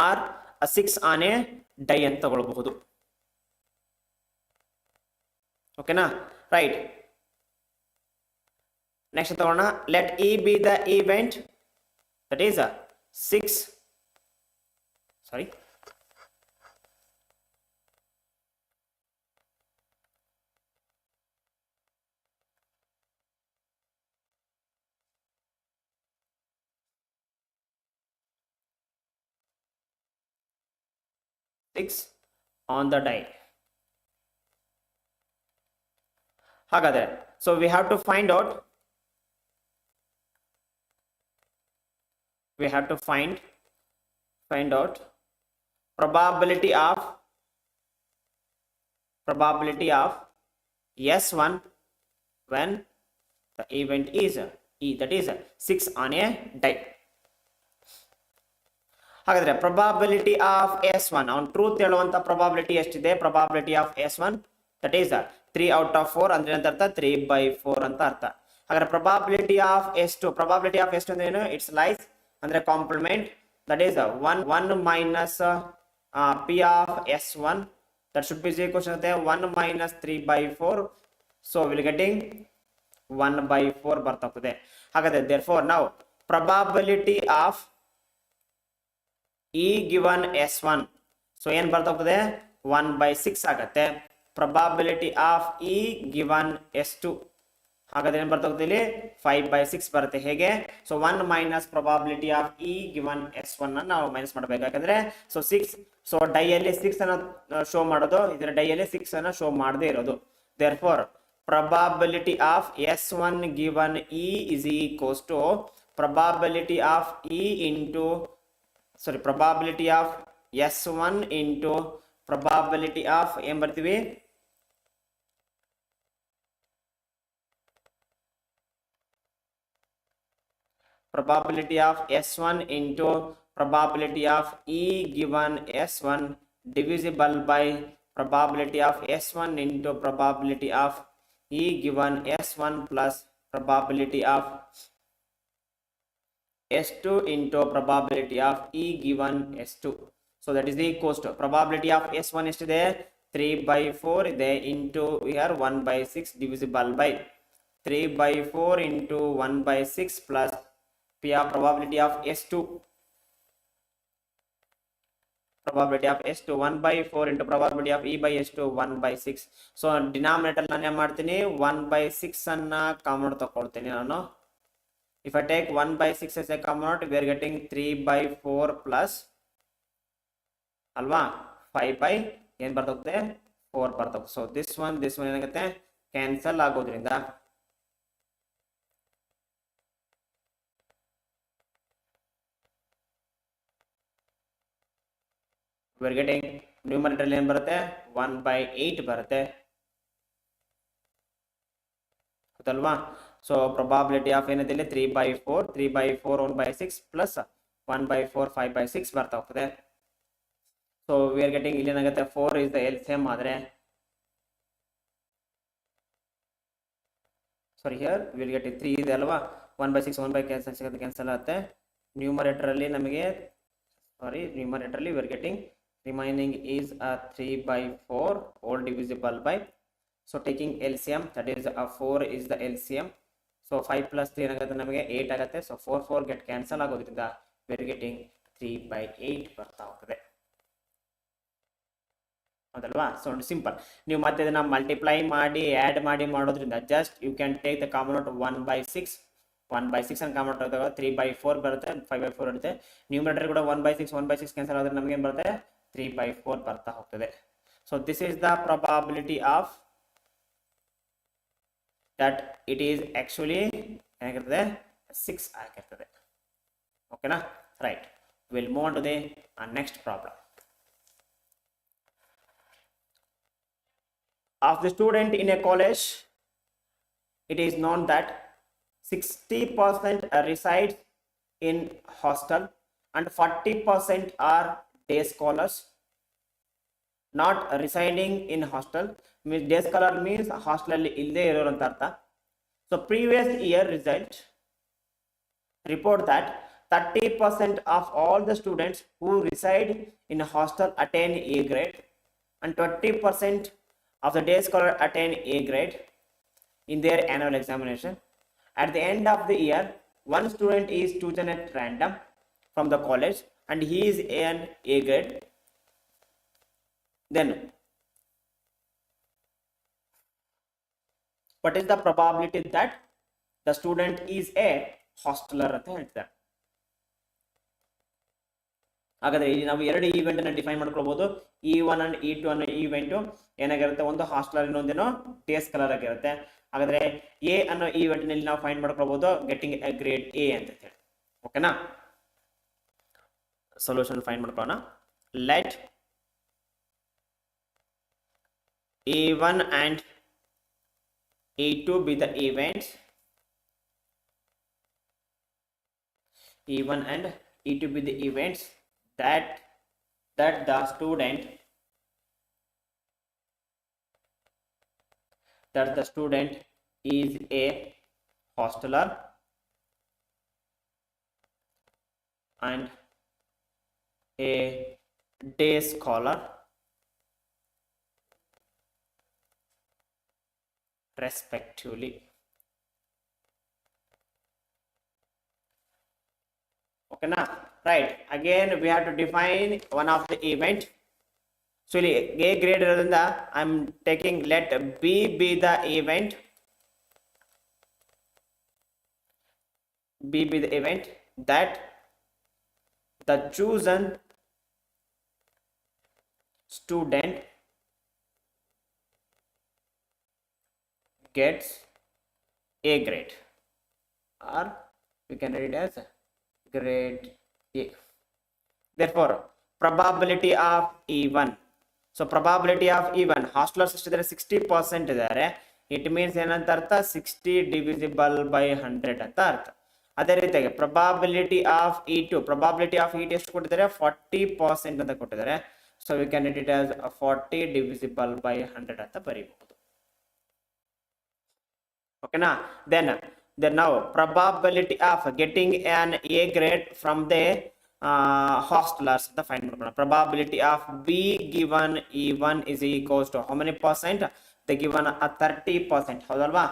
R 6 on A dye ಅಂತ ತಗೊಳ್ಬಹುದು. ಓಕೆನಾ, right. Next ತಗೋಣ, let E B the event that is 6 sorry on the die. ಹಾಗಾದ್ರೆ so we have to find out probability of S1 when the event is that is 6 on a die. ಹಾಗಾದ್ರೆ probability of S1 on truth ಹೇಳುವಂತ probability ಎಷ್ಟಿದೆ? probability of S1 that is 3 out of 4 ಅಂದ್ರೆ ಅಂತ ಅರ್ಥ 3/4 ಅಂತ ಅರ್ಥ. ಹಾಗಾದ್ರೆ probability of S2 ಅಂದ್ರೆ ಏನು? ಇಟ್ಸ್ ಲೈಸ್ ಅಂದ್ರೆ compliment that is 1 minus p of S1 that should be equal to 1 minus 3/4, so we'll getting 1/4 ಬರ್ತಾ ಹೋಗ್ತದೆ. ಹಾಗಾದ್ರೆ therefore now probability of E given S1, so ಏನ್ ಬರ್ತಾ ಹೋಗ್ತದೆ? 1/6 ಆಗತ್ತೆ. probability of E given S2 ಹಾಗಾದ್ರೆ ಏನ್ ಬರ್ತಾ ಹೋಗ್ತದೆ? 5/6 ಬರುತ್ತೆ. ಹೇಗೆ? So 1 minus probability of E given S1 ಅನ್ನು ನಾವು ಮೈನಸ್ ಮಾಡಬೇಕು. ಯಾಕಂದ್ರೆ ಸೊ 6, ಸೊ ಡೈಯಲ್ಲಿ 6 ಅನ್ನು ಶೋ ಮಾಡೋದು, ಇದರ ಡೈಯಲ್ಲಿ 6 ಅನ್ನು ಶೋ ಮಾಡದೇ ಇರೋದು. therefore probability of S1 given E is equals to probability of E into probability of S1 into probability of ಏನ್ ಬರ್ತೀವಿ? probability of S1 into probability of E given S1 divisible by probability of S1 into probability of E given S1 plus probability of S2 into probability of E given S2. So that is equals to probability of S1 ಎಷ್ಟಿದೆ? 3/4 ಇದೆ into here 1/6 divisible by 3/4 into 1/6 plus P of probability of S2 1/4 into probability of E by S2 1/6. so denominator ನಾನು ಏನು ಮಾಡ್ತೀನಿ? 1/6 ಅನ್ನ common ತಗೊಳ್ತೀನಿ ನಾನು. if I take 1/6 as a common, we are getting 3/4 plus ಅಲ್ವಾ 5 ಏನ್ ಬರ್ತದೆ? 4 ಬರ್ತದೆ. so this one ಏನಾಗುತ್ತೆ? ಕ್ಯಾನ್ಸಲ್ ಆಗೋದ್ರಿಂದ we are getting numerator ಏನು ಬರುತ್ತೆ? 1/8 ಬರುತ್ತೆ. ಗೊತ್ತಲ್ವಾ? ಸೊ probability of ಏನಿದೆ? 3/4 1/6 plus 1/4 5/6 ಬರ್ತಾ ಹೋಗ್ತದೆ. ಸೊ we are getting ಇಲ್ಲಿ ಏನಾಗುತ್ತೆ? 4 is the LCM ಆದ್ರೆ here we will get 3 ಇದೆ ಅಲ್ವಾ? 1/6 ಕ್ಯಾನ್ಸಲ್ ಆಗುತ್ತೆ. ನ್ಯೂಮರೇಟರ್ ಅಲ್ಲಿ ನಮಗೆ numerator ಅಲ್ಲಿ we are getting remaining is 3/4 all divisible by, so taking LCM that is 4 is the LCM, so 5 plus 3 ಏನಾಗುತ್ತೆ? ನಮಗೆ 8 ಆಗುತ್ತೆ. so 4 get cancel ಆಗೋದ್ರಿಂದ we are getting 3/8 ಬರ್ತಾ ಹೋಗ್ತದೆ. ಹೌದಲ್ವಾ? So simple. ನೀವು ಮತ್ತೆ ಇದನ್ನ ಮಲ್ಟಿಪ್ಲೈ ಮಾಡಿ ಆಡ್ ಮಾಡಿ ಮಾಡೋದ್ರಿಂದ just you can take the common out 1/6 ಅನ್ನು ಕಾಮನ್ ಔಟ್ ಆದಾಗ 3/4 ಬರುತ್ತೆ, 5/4 ಇರುತ್ತೆ. ನ್ಯೂಮರೇಟರ್ ಕೂಡ 1/6 ಕ್ಯಾನ್ಸಲ್ ಆದ್ರೆ ನಮಗೆ ಏನು ಬರುತ್ತೆ? 3/4 ಬರ್ತಾ ಹೋಗ್ತದೆ. So this is the probability of that it is actually ಏನಾಗಿರ್ತದೆ? 6 ಆಗಿರ್ತದೆ. ಓಕೆನಾ? Right. Will move on to the next problem. Of the student in a college, it is known that 60% resides in hostel and 40% are day scholars. Not residing in hostel means day scholar means hostel alli illde iroru anta artha. So previous year result report that 30% of all the students who reside in a hostel attain A grade, and 20% of the day scholar attain A grade in their annual examination. At the end of the year, one student is chosen at random from the college and he is an A grade. Then what is the probability that the student is a hosteler ಅಂತ ಹೇಳ್ತಾರೆ. ಹಾಗಾದ್ರೆ ಇಲ್ಲಿ ನಾವು ಎರಡು event ಅನ್ನು define ಮಾಡ್ಕೊಳ್ಬಹುದು. E1 and E2 ಅನ್ನೋ event ಏನಾಗಿರುತ್ತೆ, ಒಂದು ಹಾಸ್ಟೆಲರ್, ಇನ್ನೊಂದೇನೋ ಡೇ ಸ್ಕಾಲರ್ ಆಗಿರುತ್ತೆ. ಹಾಗಾದ್ರೆ ಎ ಅನ್ನೋ ಈವೆಂಟ್ ನಲ್ಲಿ ನಾವು ಫೈಂಡ್ ಮಾಡ್ಕೊಳ್ಬಹುದು ಗೆಟಿಂಗ್ ಎ ಗ್ರೇಡ್ ಎ ಅಂತ ಹೇಳಿ. ಓಕೆನಾ, ಸೊಲ್ಯೂಷನ್ ಫೈಂಡ್ ಮಾಡ್ಕೊಳ್ಳೋಣ. Let E1 and E2 be the events. E1 and E2 be the events that the student is a hosteler and a day scholar respectively. Okay na, right? Again we have to define one of the event. So A grade irodrinda I am taking let B be the event. B be the event that the chosen student gets A grade, or we can read it as grade A. Therefore probability of E1, so probability of E1 hostelers ಎಷ್ಟಿದ್ದಾರೆ 60% ಇದ್ದಾರೆ. It means ಏನಂತ ಅರ್ಥ, 60 divisible by 100 ಅಂತ ಅರ್ಥ. ಅದೇ ರೀತಿಯಾಗಿ probability of E2 ಎಷ್ಟು ಕೊಟ್ಟಿದ್ದಾರೆ, 40% ಅಂತ ಕೊಟ್ಟಿದ್ದಾರೆ. So we can read it as 40 divisible by 100 ಅಂತ ಬರೀಬಹುದು. ಓಕೆನಾ, then now probability of getting an A grade from the hostelers ಅಂತ ಫೈಂಡ್ ಮಾಡೋಣ. probability of B given E1 is equals to how many percent? They given a 30%. ಹೌದಲ್ವಾ?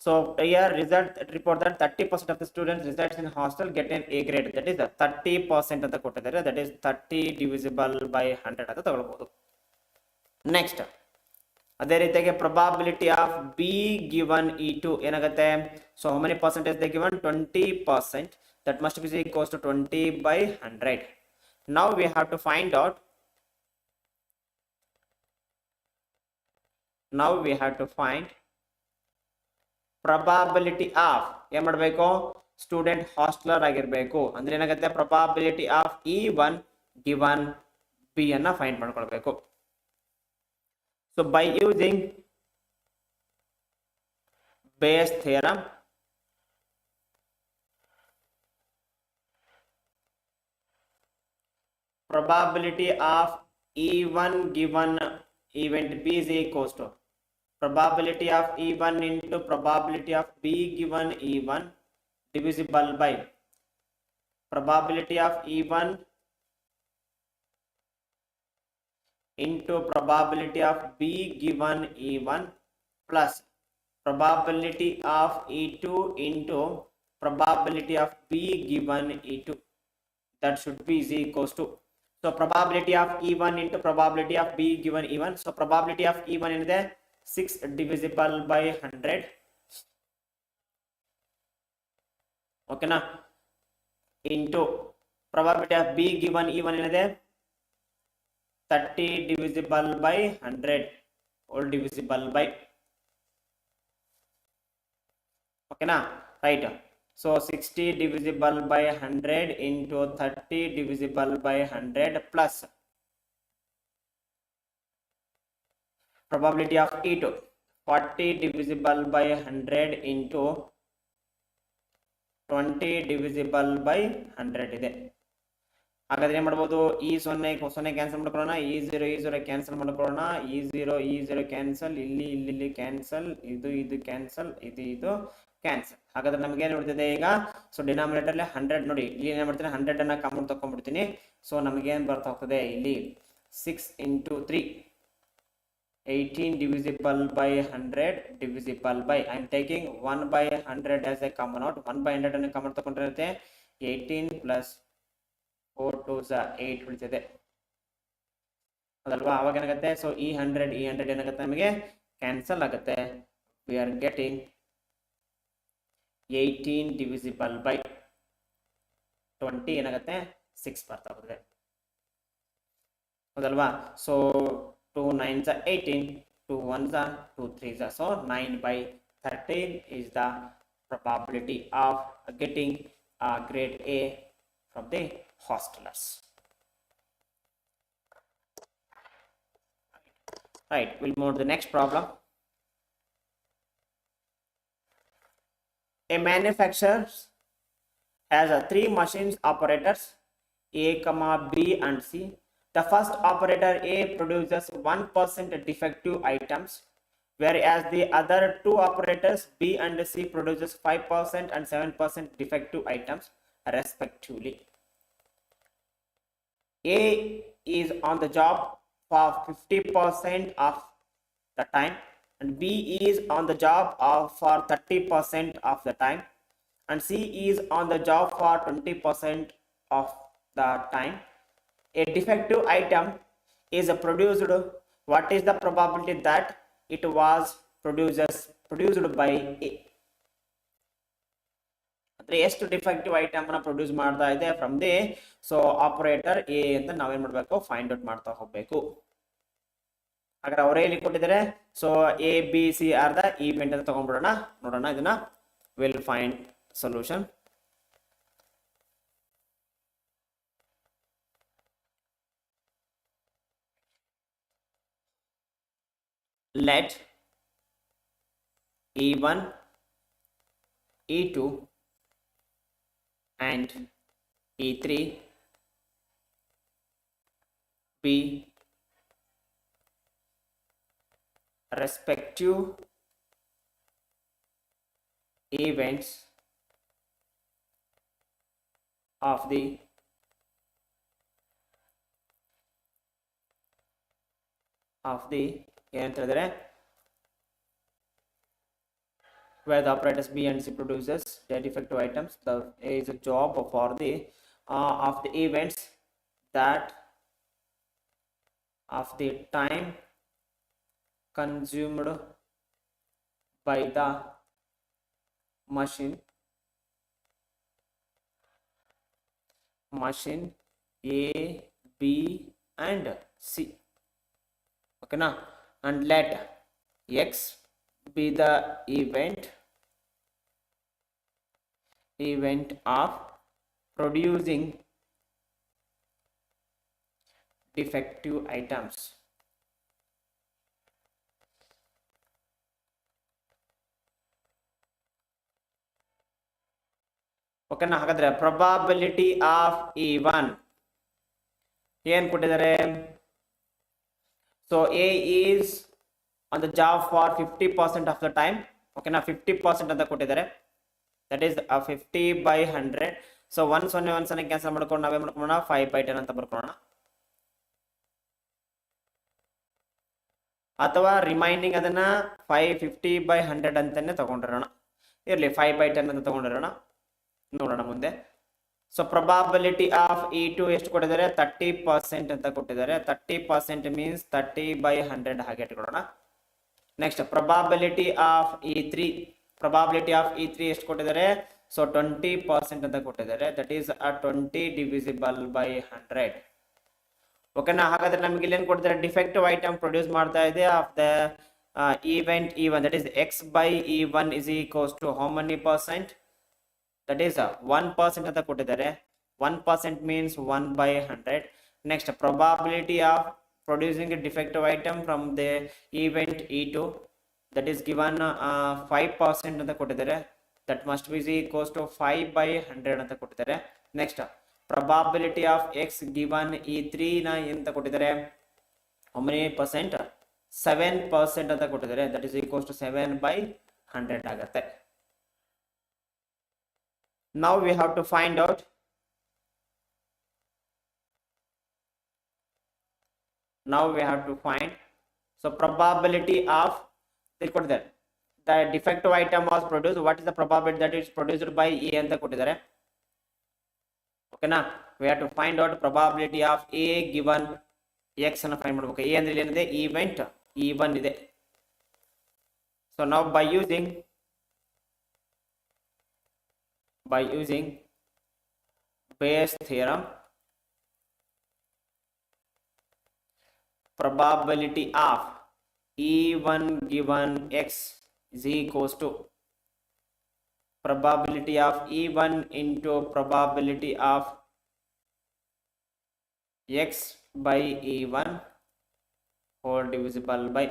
So here result report that 30% of the students resides in hostel get an A grade, that is 30% ಅಂತ ಕೊಟ್ಟಿದ್ದಾರೆ. that is 30 divisible by 100 ಅಂತ ತಗೊಳ್ಬಹುದು. Next ಅದೇ ರೀತಿಯಾಗಿ probability of B given E2 ಏನಾಗುತ್ತೆ, so how many percentage they given, 20%, that must be equals to 20 by 100. now we have to find out probability of ಏನು ಮಾಡಬೇಕು, student hosteller ಆಗಿರಬೇಕು ಅಂದ್ರೆ ಏನಾಗುತ್ತೆ, probability of E1 given B ಅನ್ನ find ಮಾಡ್ಕೊಳ್ಬೇಕು. So by using Bayes theorem, probability of E1 given event B is equals to probability of E1 into probability of B given E1 divisible by probability of E1 into probability of B given E1 plus probability of E2 into probability of B given E2. That should be is equals to, so probability of E1 into probability of B given E1. So probability of E1 in the 6 divisible by 100. Okay na, into probability of B given E1 in the 30 divisible by 100 or divisible by, okay na, right? So 60 divisible by 100 into 30 divisible by 100 plus probability of E2 40 divisible by 100 into 20 divisible by 100 ಇದೆ. ಹಾಗಾದ್ರೆ ಏನ್ ಮಾಡಬಹುದು, ಈ 0 cancel ಮಾಡ್ಕೊಳ್ಳೋಣ, ಈ 0 cancel ಮಾಡ್ಕೊಳ್ಳೋಣ, ಈ 0 cancel, ಇಲ್ಲಿ ಕ್ಯಾನ್ಸಲ್, ಇದು ಕ್ಯಾನ್ಸಲ್, ಇದು ಕ್ಯಾನ್ಸಲ್. ಹಾಗಾದ್ರೆ ನಮ್ಗೆ ಏನು ಉಳಿದಿದೆ ಈಗ? ಸೊ ಡಿನಾಮಿನೇಟರ್ ಅಲ್ಲಿ 100 ನೋಡಿ, ಇಲ್ಲಿ ಏನ್ ಮಾಡ್ತೀನಿ 100 ಅನ್ನ ಕಾಮನ್ ತಗೊಂಡ್ಬಿಡ್ತೀನಿ. ಸೊ ನಮಗೆ ಏನ್ ಬರ್ತಾ ಹೋಗ್ತದೆ ಇಲ್ಲಿ 6 into 3 18 divisible by 100 divisible by, I am taking 1 by 100 as a common out. 1 by 100 ಅನ್ನು ಕಾಮನ್ ತಗೊಂಡಿರುತ್ತೆ 18 plus 4 2s 8 ಉಳಿತಿದೆ ಅದಲ್ವಾ? ಅವಾಗ ಏನಾಗುತ್ತೆ? ಸೊ ಈ 100 ಏನಾಗುತ್ತೆ ನಮಗೆ ಕ್ಯಾನ್ಸಲ್ ಆಗುತ್ತೆ. V are getting 18 divisible by 20 ಏನಾಗುತ್ತೆ 6 ಬರ್ತಾ ಹೋಗುತ್ತೆ ಹೌದಲ್ವಾ? So 2 9s are 18, 2 1s are 2 3s are, so 9 by 13 is the probability of getting grade A from the hostelers. Right, we'll move to the next problem. A manufacturer has 3 machines operators A, B and C. The first operator A produces 1% defective items, whereas the other 2 operators B and C produces 5% and 7% defective items respectively. A is on the job for 50% of the time and B is on the job for 30% of the time and C is on the job for 20% of the time. A defective item is produced. What is the probability that it was produced by A? ಅಂದ್ರೆ ಎಷ್ಟು defective item ಅನ್ನ produce ಮಾಡ್ತಾ ಇದೆ from the so operator A ಅಂತ ನಾವೇನ್ ಮಾಡ್ಬೇಕು? Find out ಮಾಡ್ತಾ ಹೋಗ್ಬೇಕು. ಹಾಗಾದ್ರೆ ಅವರೇ ಇಲ್ಲಿ ಕೊಟ್ಟಿದ್ದಾರೆ. So A B C are the event ಅಂತ ತಗೊಂಡ್ಬಿಡೋಣ. ನೋಡೋಣ ಇದನ್ನ. Will find solution. Let E1, E2 and E3 be respective events of the ಏನಂತಂದ್ರೆ where the operators B and C produces the defective items. The A is a job for the of the events that of the time consumed by the machine A, B and C. Okay na? And let X be the event of producing defective items. Okay na? ಹಾಗಾದ್ರೆ probability of E1 ಏನ್ ಕೊಟ್ಟಿದ್ದಾರೆ? So A is on the job for 50% of the time. Okay na? 50% ಅಂತ ಕೊಟ್ಟಿದ್ದಾರೆ. That is 50 by 100. So 1 0 1 0 cancel ಮಾಡ್ಕೊಂಡು ನಾವೇ ಮಾಡ್ಕೊಳ್ಳೋಣ 5 by 10 ಅಂತ ಬರ್ಕೊಳ್ಳೋಣ. ಅಥವಾ ರಿಮೈನಿಂಗ್ ಅದನ್ನ 550 by 100 ಅಂತಾನೆ ತಗೊಂಡಿರೋಣ. ಇರ್ಲಿ 5 by 10 ಅಂತ ತಗೊಂಡಿರೋಣ. ನೋಡೋಣ ಮುಂದೆ. ಸೊ ಪ್ರೊಬಾಬಿಲಿಟಿ ಆಫ್ E2 ಎಷ್ಟು ಕೊಟ್ಟಿದ್ದಾರೆ? 30% ಅಂತ ಕೊಟ್ಟಿದ್ದಾರೆ. 30% ಮೀನ್ಸ್ 30 by 100 ಹಾಗೆ ಇಟ್ಕೊಳ್ಳೋಣ. ನೆಕ್ಸ್ಟ್ ಪ್ರೊಬಾಬಿಲಿಟಿ ಆಫ್ E3 ಎಷ್ಟು ಕೊಟ್ಟಿದ್ದಾರೆ? ಸೊ 20% ಅಂತ ಕೊಟ್ಟಿದ್ದಾರೆ. That is 20 divisible by 100. ಓಕೆನಾ? ಹಾಗಾದ್ರೆ ನಮಗೆ ಇಲ್ಲಿ ಏನ್ ಕೊಟ್ಟಿದ್ದಾರೆ? ಡಿಫೆಕ್ಟಿವ್ ಐಟಮ್ ಪ್ರೊಡ್ಯೂಸ್ ಮಾಡ್ತಾ ಇದೆ of the event E1, that is X by E1 is equals to how many percent? That is 1% ಅಂತ ಕೊಟ್ಟಿದ್ದಾರೆ. 1% means 1 by 100. Next, probability of producing a defective item from the event E2, that is given 5% ಅಂತ ಕೊಟ್ಟಿದ್ದಾರೆ. That must be equals to 5 by 100 ಅಂತ ಕೊಟ್ಟಿದ್ದಾರೆ. Next, probability of X given E3 ನ ಎಂತ ಕೊಟ್ಟಿದ್ದಾರೆ? how many percent? 7% ಅಂತ ಕೊಟ್ಟಿದ್ದಾರೆ. That is equals to 7 by 100 ಆಗುತ್ತೆ. Now we have to find out so probability of the defective item was produced. What is the probability that is produced by A ಅಂತ ಕೊಟ್ಟಿದ್ದಾರೆ. ಓಕೆನಾ, we have to find out probability of A given X ಅನ್ನು find ಮಾಡಬೇಕು. A ಅಂದ್ರೆ ಏನಿದೆ, event E1 ಇದೆ. So now by using Bayes theorem, probability of E1 given X is equals to probability of E1 into probability of X by E1 whole divisible by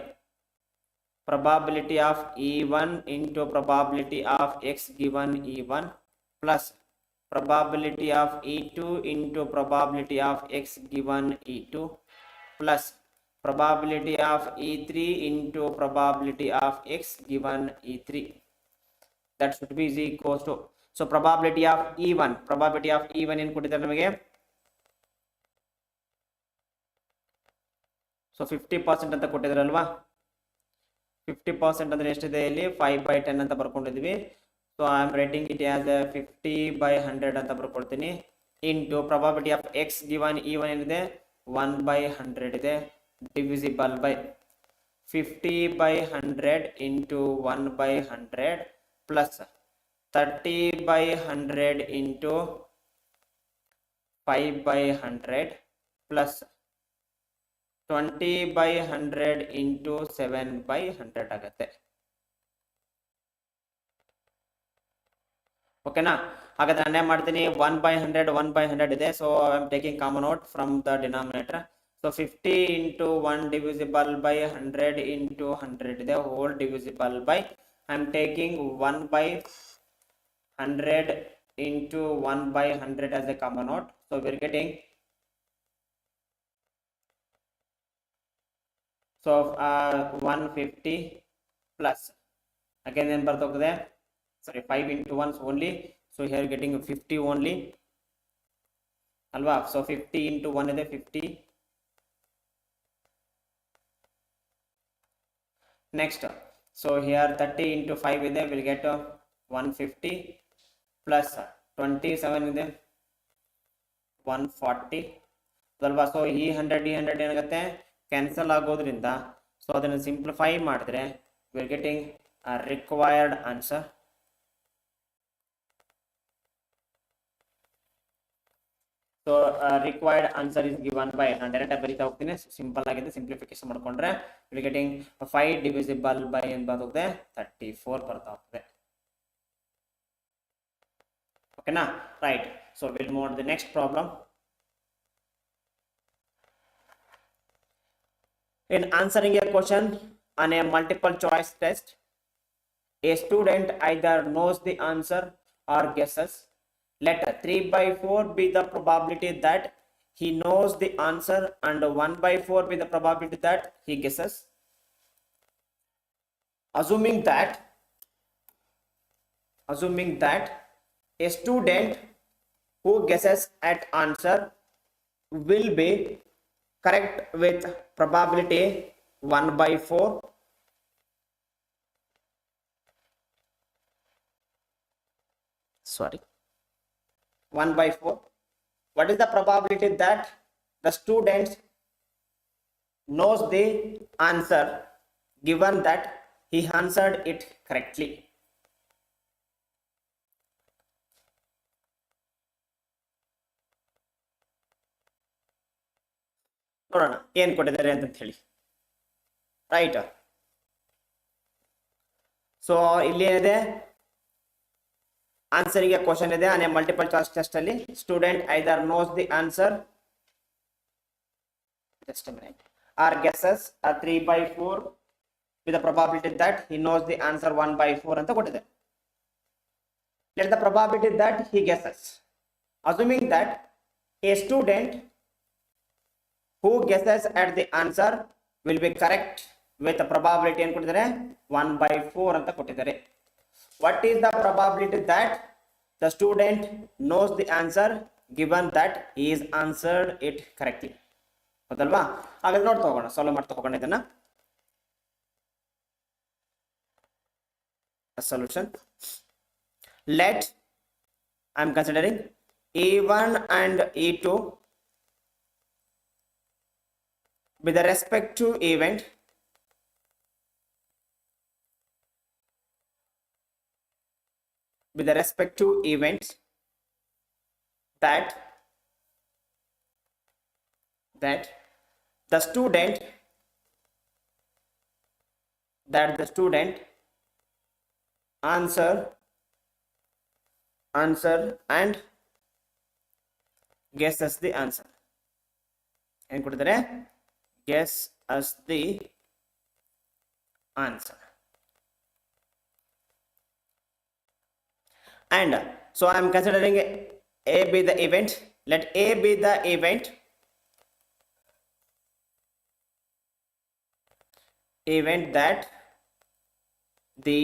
probability of E1 into probability of X given E1 plus probability of E2 into probability of X given E2 plus probability of E3 into probability of X given E3. That should be is equals to, so probability of E1 ಏನು ಕೊಟ್ಟಿದ್ದಾರೆ ನಮಗೆ, so 50% ಅಂತ ಕೊಟ್ಟಿದ್ರಲ್ವಾ. 50% ಅಂದ್ರೆ ಎಷ್ಟಿದೆ ಇಲ್ಲಿ, 5/10 ಅಂತ ಬರ್ಕೊಂಡಿದ್ವಿ. So I am writing it as 50/100 ಅಂತ ಬರ್ಕೊಳ್ತೀನಿ. Into probability of X given E1 ಏನಿದೆ 1/100 ಇದೆ, divisible by 50/100 into 1/100 plus 30/100 into 5/100 plus 20/100 into 7/100 ಆಗುತ್ತೆ. ಓಕೆನಾ, ಹಾಗಾದ್ರೆ ನಾನೇ ಮಾಡ್ತೀನಿ 1/100 ಇದೆ. So I am taking common out from the denominator. So 50 into 1 divisible by 100 into 100 ಇದೆ, whole divisible by I am taking 1/100 into 1/100 as a common out. So we are getting, so 150 plus again then ಬರ್ತೋಗಿದೆ, sorry 5 into 1 only, so here getting 50 only ಅಲ್ವಾ. so 50 into 1 ಇದೆ 50. next, so here 30 into 5 ಇದೆ, will get 150 plus 27 ಇದೆ 140 ಅಲ್ವಾ. So ಈ 100 ಏನಾಗುತ್ತೆ, cancel ಆಗೋದ್ರಿಂದ so ಅದನ್ನು simplify ಮಾಡಿದ್ರೆ we are getting a required answer. So required answer is given by, ನಾನು ಡೈರೆಕ್ಟ್ ಆಗಿ ಬರೀತಾ ಹೋಗ್ತೀನಿ, ಸಿಂಪಲ್ ಆಗಿದೆ. ಸಿಂಪ್ಲಿಫಿಕೇಶನ್ ಮಾಡ್ಕೊಂಡ್ರೆ ವಿಲ್ ಗೆಟಿಂಗ್ 5 divisible by ಏನು ಬರುತ್ತೆ 34 ಬರ್ತಾ ಹೋಗ್ತದೆ. ಓಕೆನಾ, right. So will move the next problem. In answering a question on a multiple choice test, a student either knows the answer or guesses. Let 3/4 be the probability that he knows the answer and 1/4 be the probability that he guesses. Assuming that a student who guesses at answer will be correct with probability 1/4. Sorry, 1/4. What is the probability that the student knows the answer given that he answered it correctly? ನೋಡೋಣ ಏನು ಕೊಟ್ಟಿದ್ದಾರೆ ಅಂತ ಹೇಳಿ. Right, so ಇಲ್ಲಿ ಏನಿದೆ, ಆನ್ಸರಿಗೆ question ಇದೆ ಅನೇ ಮಲ್ಟಿಪಲ್ ಚಾಯ್ಸ್ ಟೆಸ್ಟ್ ಅಲ್ಲಿ. Student either knows the answer or guesses 3/4 with the probability that he knows the answer 1/4 ಅಂತ ಕೊಟ್ಟಿದೆ. Let the probability that he guesses, assuming that a student who guesses at the answer will be correct with the probability ಏನು ಕೊಟ್ಟಿದ್ದಾರೆ 1/4 ಅಂತ ಕೊಟ್ಟಿದ್ದಾರೆ. What is the probability that the student knows the answer given that he is answered it correctly. ಹೌದಲ್ವಾ? ಹಾಗಾದ್ರೆ ನೋಡ್ತಾ ಹೋಗೋಣ, solve ಮಾಡ್ತಾ ಹೋಗೋಣ ಇದನ್ನ. Solution. Let I am considering E1 and E2 with the respect to event events that the student answer and guesses the answer. ಏನು ಕೊಡ್ತಾರೆ? Guess as the answer. And so I am considering A be the event. Let A be the event that the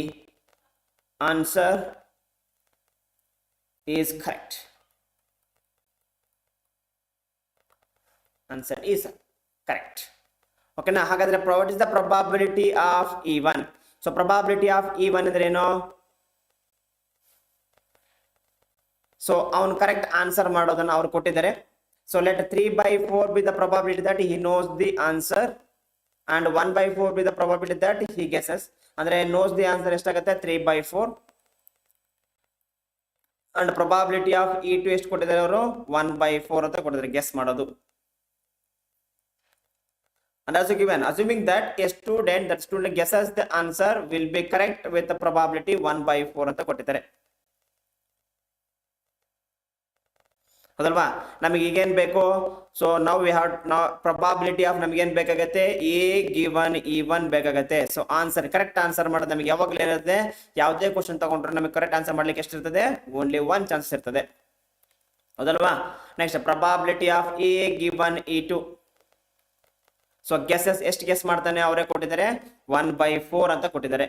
answer is correct. Answer is correct. Okay na? Hagadre what is the probability of E1? So probability of E1 andre eno? So avanu correct answer ಮಾಡೋದನ್ನ ಅವರು ಕೊಟ್ಟಿದ್ದಾರೆ. So let 3/4 be the probability that he knows the answer and 1/4 be the probability that he guesses. ಅಂದ್ರೆ knows the answer ಎಷ್ಟಾಗುತ್ತೆ? 3/4. and probability of E2 ಎಷ್ಟು ಕೊಟ್ಟಿದ್ದಾರೆ ಅವರು? 1/4 ಅಂತ ಕೊಟ್ಟಿದ್ದಾರೆ ಗೆಸ್ ಮಾಡೋದು. And also given assuming that a student guesses the answer will be correct with the probability 1/4 ಅಂತ ಕೊಟ್ಟಿದ್ದಾರೆ. ಹೌದಲ್ವಾ? ನಮಗೆ ಈಗೇನ್ ಬೇಕು? ಸೊ ನಾವು ವಿ ಹ್ಯಾವ್ probability of ನಮಗೆ ಏನ್ ಬೇಕಾಗತ್ತೆ? A given E1 ಬೇಕಾಗತ್ತೆ. ಸೊ ಆನ್ಸರ್ ಕರೆಕ್ಟ್ ಆನ್ಸರ್ ಮಾಡೋದು ನಮಗೆ ಯಾವಾಗಲೂ ಏನಿರುತ್ತೆ? ಯಾವುದೇ ಕ್ವಶನ್ ತಗೊಂಡ್ರೆ ನಮಗೆ ಕರೆಕ್ಟ್ ಆನ್ಸರ್ ಮಾಡ್ಲಿಕ್ಕೆ ಎಷ್ಟಿರ್ತದೆ? ಓನ್ಲಿ 1 ಚಾನ್ಸ್ ಇರ್ತದೆ. ಹೌದಲ್ವಾ? Next probability of A given E2. So guesses ಎಷ್ಟು ಗೆಸ್ ಮಾಡ್ತಾನೆ ಅವರೇ ಕೊಟ್ಟಿದ್ದಾರೆ? 1/4 ಅಂತ ಕೊಟ್ಟಿದ್ದಾರೆ.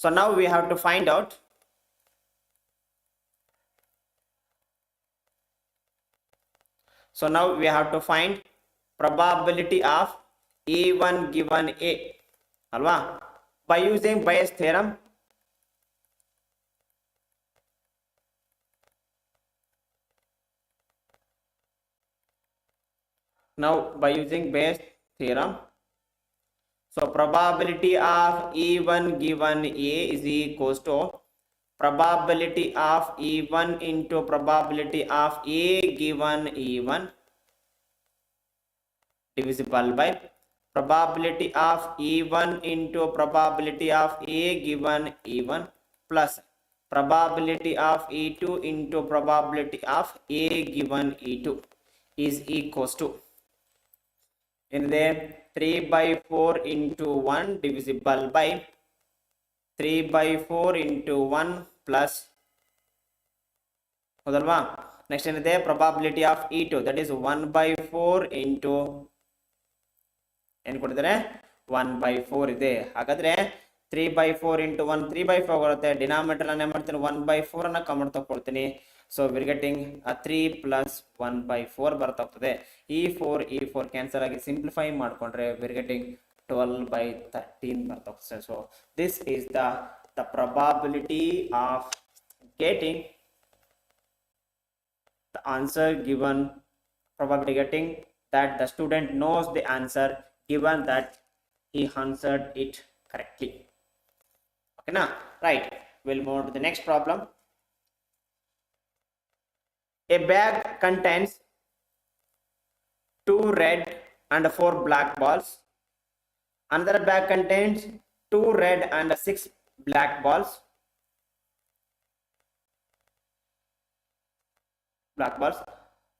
So now we have to find out So now we have to find probability of E1 given A. Alva? By using Bayes theorem. Now by using Bayes theorem. So probability of E1 given A is equals to probability of E1 into probability of A given E1 divisible by probability of E1 into probability of A given E1 plus probability of E2 into probability of A given E2 is equals to in there 3/4 into 1 divisible by 3/4 into 1 plus ಹೌದಲ್ವಾ? Next ಏನಿದೆ? probability of E2 that is 1/4 into ಏನು ಕೊಟ್ಟಿದ್ದಾರೆ? 1/4 ಇದೆ. ಹಾಗಾದ್ರೆ 3/4 into 1 3/4 ಬರುತ್ತೆ. Denominator ನಾನು ಏನು ಮಾಡ್ತೀನಿ? 1/4 ಅನ್ನ ಕಾಮನ್ ತಗೊಳ್ತೀನಿ. ಸೊ ವಿರ್ ಗೆಟಿಂಗ್ 3 plus 1/4 ಬರ್ತಾ ಹೋಗ್ತದೆ. ಈ 4 ಕ್ಯಾನ್ಸಲ್ ಆಗಿ ಸಿಂಪ್ಲಿಫೈ ಮಾಡ್ಕೊಂಡ್ರೆ ವಿರ್ ಗೆಟಿಂಗ್ 12/13 ಬರ್ತಾ ಹೋಗ್ತದೆ. So this is the probability of getting the answer given, probability getting that the student knows the answer given that he answered it correctly. Okay na? Right, we'll move on to the next problem. A bag contains 2 red and 4 black balls. Another bag contains 2 red and 6 black balls.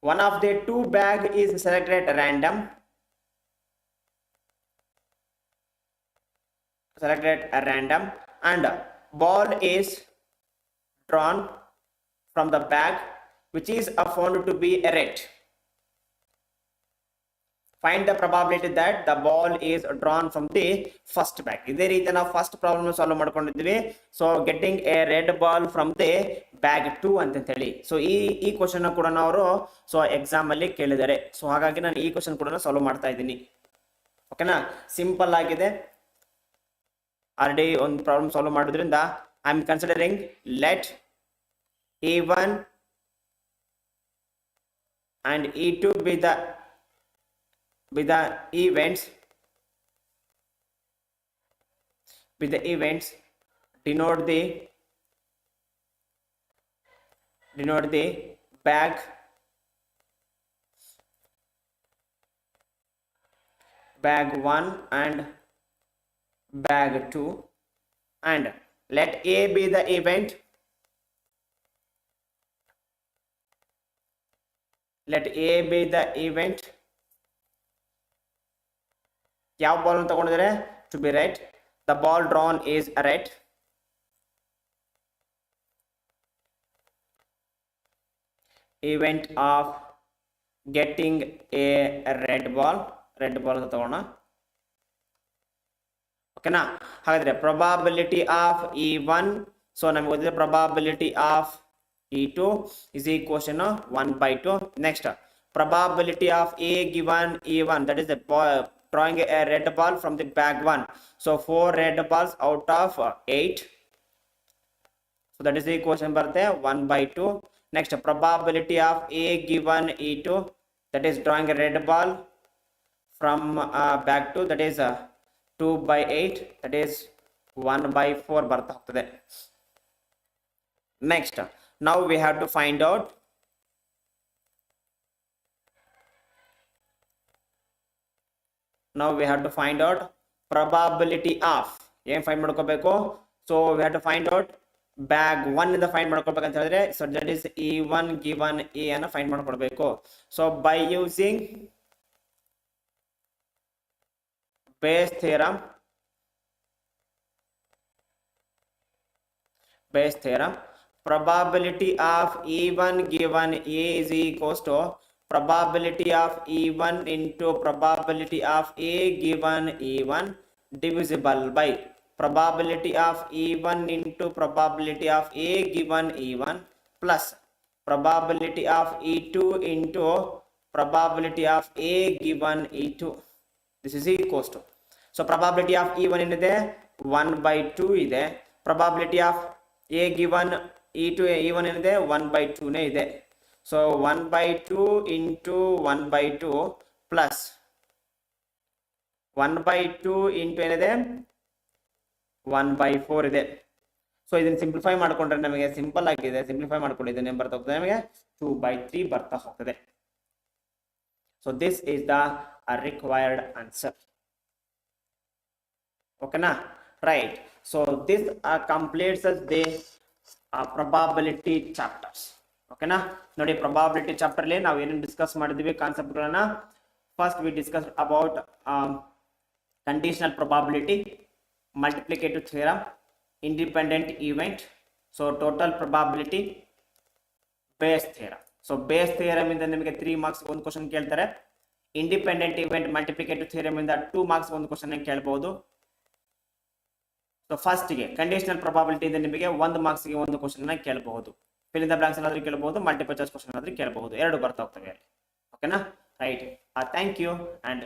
One of the 2 bag is selected at random. And ball is drawn from the bag which is found to be a red. Find the probability that the ball is drawn from the first bag. ಇದೇ ರೀತಿ ನಾವು first problem solve ಮಾಡ್ಕೊಂಡಿದ್ವಿ. So getting a red ball from the bag 2 ಅಂತ ಹೇಳಿ. So ಈ question ಕೂಡ ಅವರು so exam ಅಲ್ಲಿ ಕೇಳಿದ್ದಾರೆ. ಸೊ ಹಾಗಾಗಿ ನಾನು ಈ ಕ್ವಶನ್ ಕೂಡ ಸಾಲ್ವ್ ಮಾಡ್ತಾ ಇದ್ದೀನಿ. ಓಕೆನಾ, ಸಿಂಪಲ್ ಆಗಿದೆ. ಆಲ್ರೆಡಿ ಒಂದು ಪ್ರಾಬ್ಲಮ್ ಸಾಲ್ವ್ ಮಾಡೋದ್ರಿಂದ I am considering let E1 and E2 be the events denote the bag 1 and bag 2, and let A be the event, ಯಾವ ಬಾಲ್ ಅನ್ನು ತಗೊಂಡಿದ್ದಾರೆ to be red, the ball drawn is red, event of getting a red ball ಅಂತ ತಗೋಣ. ಓಕೆನಾ, ಹಾಗಾದ್ರೆ probability of E1, so ನಮಗೆ ಗೊತ್ತಿದೆ probability of E2 is equation 1/2. Next, probability of A given E1, that is the drawing a red ball from the bag 1. So 4 red balls out of 8. So that is the equation barte 1/2. Next, probability of A given E2, that is drawing a red ball from bag 2, that is 2/8, that is 1/4 ಬರ್ತಾ ಹೋಗ್ತದೆ. Next, now we have to find out probability of, ಏನು find ಮಾಡ್ಕೋಬೇಕು. So we have to find out bag 1 ಇಂದ find ಮಾಡ್ಕೊಳ್ಬೇಕು ಅಂತ ಹೇಳಿದ್ರೆ, so that is E1 given A ಅನ್ನು find ಮಾಡ್ಕೊಳ್ಬೇಕು. So by using Bayes theorem, probability of E1 given A is equals to probability of E1 into probability of A given E1 divisible by probability of E1 into probability of A given E1 plus probability of E2 into probability of A given E2. This is equals to, so probability of E1 ಏನಿದೆ 1/2 ಇದೆ, probability of A given E2 E1 ಏನಿದೆ 1/2 ನೇ ಇದೆ. So 1/2 into 1/2 plus 1/2 into ಏನಿದೆ 1/4 ಇದೆ. So ಇದನ್ನ simplify ಮಾಡ್ಕೊಂಡ್ರೆ ನಮಗೆ ಸಿಂಪಲ್ ಆಗಿದೆ. ಸಿಂಪ್ಲಿಫೈ ಮಾಡ್ಕೊಂಡಿದ್ದೇನೆ ಬರ್ತಾ ಹೋಗ್ತದೆ, ನಮಗೆ 2/3 ಬರ್ತಾ ಹೋಗ್ತದೆ. So this is the required answer. ಓಕೆನಾ, right. So this completes the probability chapters. ಓಕೆನಾ, ನೋಡಿ probability ಚಾಪ್ಟರ್ ಅಲ್ಲಿ ನಾವು ಏನೇನು ಡಿಸ್ಕಸ್ ಮಾಡಿದ್ವಿ ಕಾನ್ಸೆಪ್ಟ್ ಗಳನ್ನ. First we discuss about conditional probability, multiplicative theorem, independent event, so total probability, Bayes theorem. So Bayes theorem ಇಂದ ನಿಮಗೆ 3 ಮಾರ್ಕ್ಸ್ ಒಂದು ಕ್ವಶನ್ ಕೇಳ್ತಾರೆ. ಇಂಡಿಪೆಂಡೆಂಟ್ ಇವೆಂಟ್ ಮಲ್ಟಿಪ್ಲಿಕೇಟಿವ್ ಥಿಯರಮ್ ಇಂದ 2 ಮಾರ್ಕ್ಸ್ ಒಂದು ಕ್ವಶನ್ ಕೇಳಬಹುದು. ಸೊ ಫಸ್ಟ್ ಗೆ ಕಂಡೀಷನಲ್ ಪ್ರೊಬಾಬಿಲಿಟಿ ಇಂದ ನಿಮಗೆ 1 ಮಾರ್ಕ್ಸ್ ಗೆ ಒಂದು ಕ್ವಶನ್ ಕೇಳಬಹುದು. ಫಿಲ್ ಇನ್ ದ ಬ್ಲಾಂಕ್ಸ್ ಏನಾದ್ರೂ ಕೇಳಬಹುದು, ಮಲ್ಟಿಪಲ್ ಚಾಯ್ಸ್ ಕ್ವಶನ್ ಏನಾದ್ರೂ ಕೇಳಬಹುದು. ಎರಡು ಬರ್ತಾ ಹೋಗ್ತವೆ. ಓಕೆನಾ, ರೈಟ್. Thank you and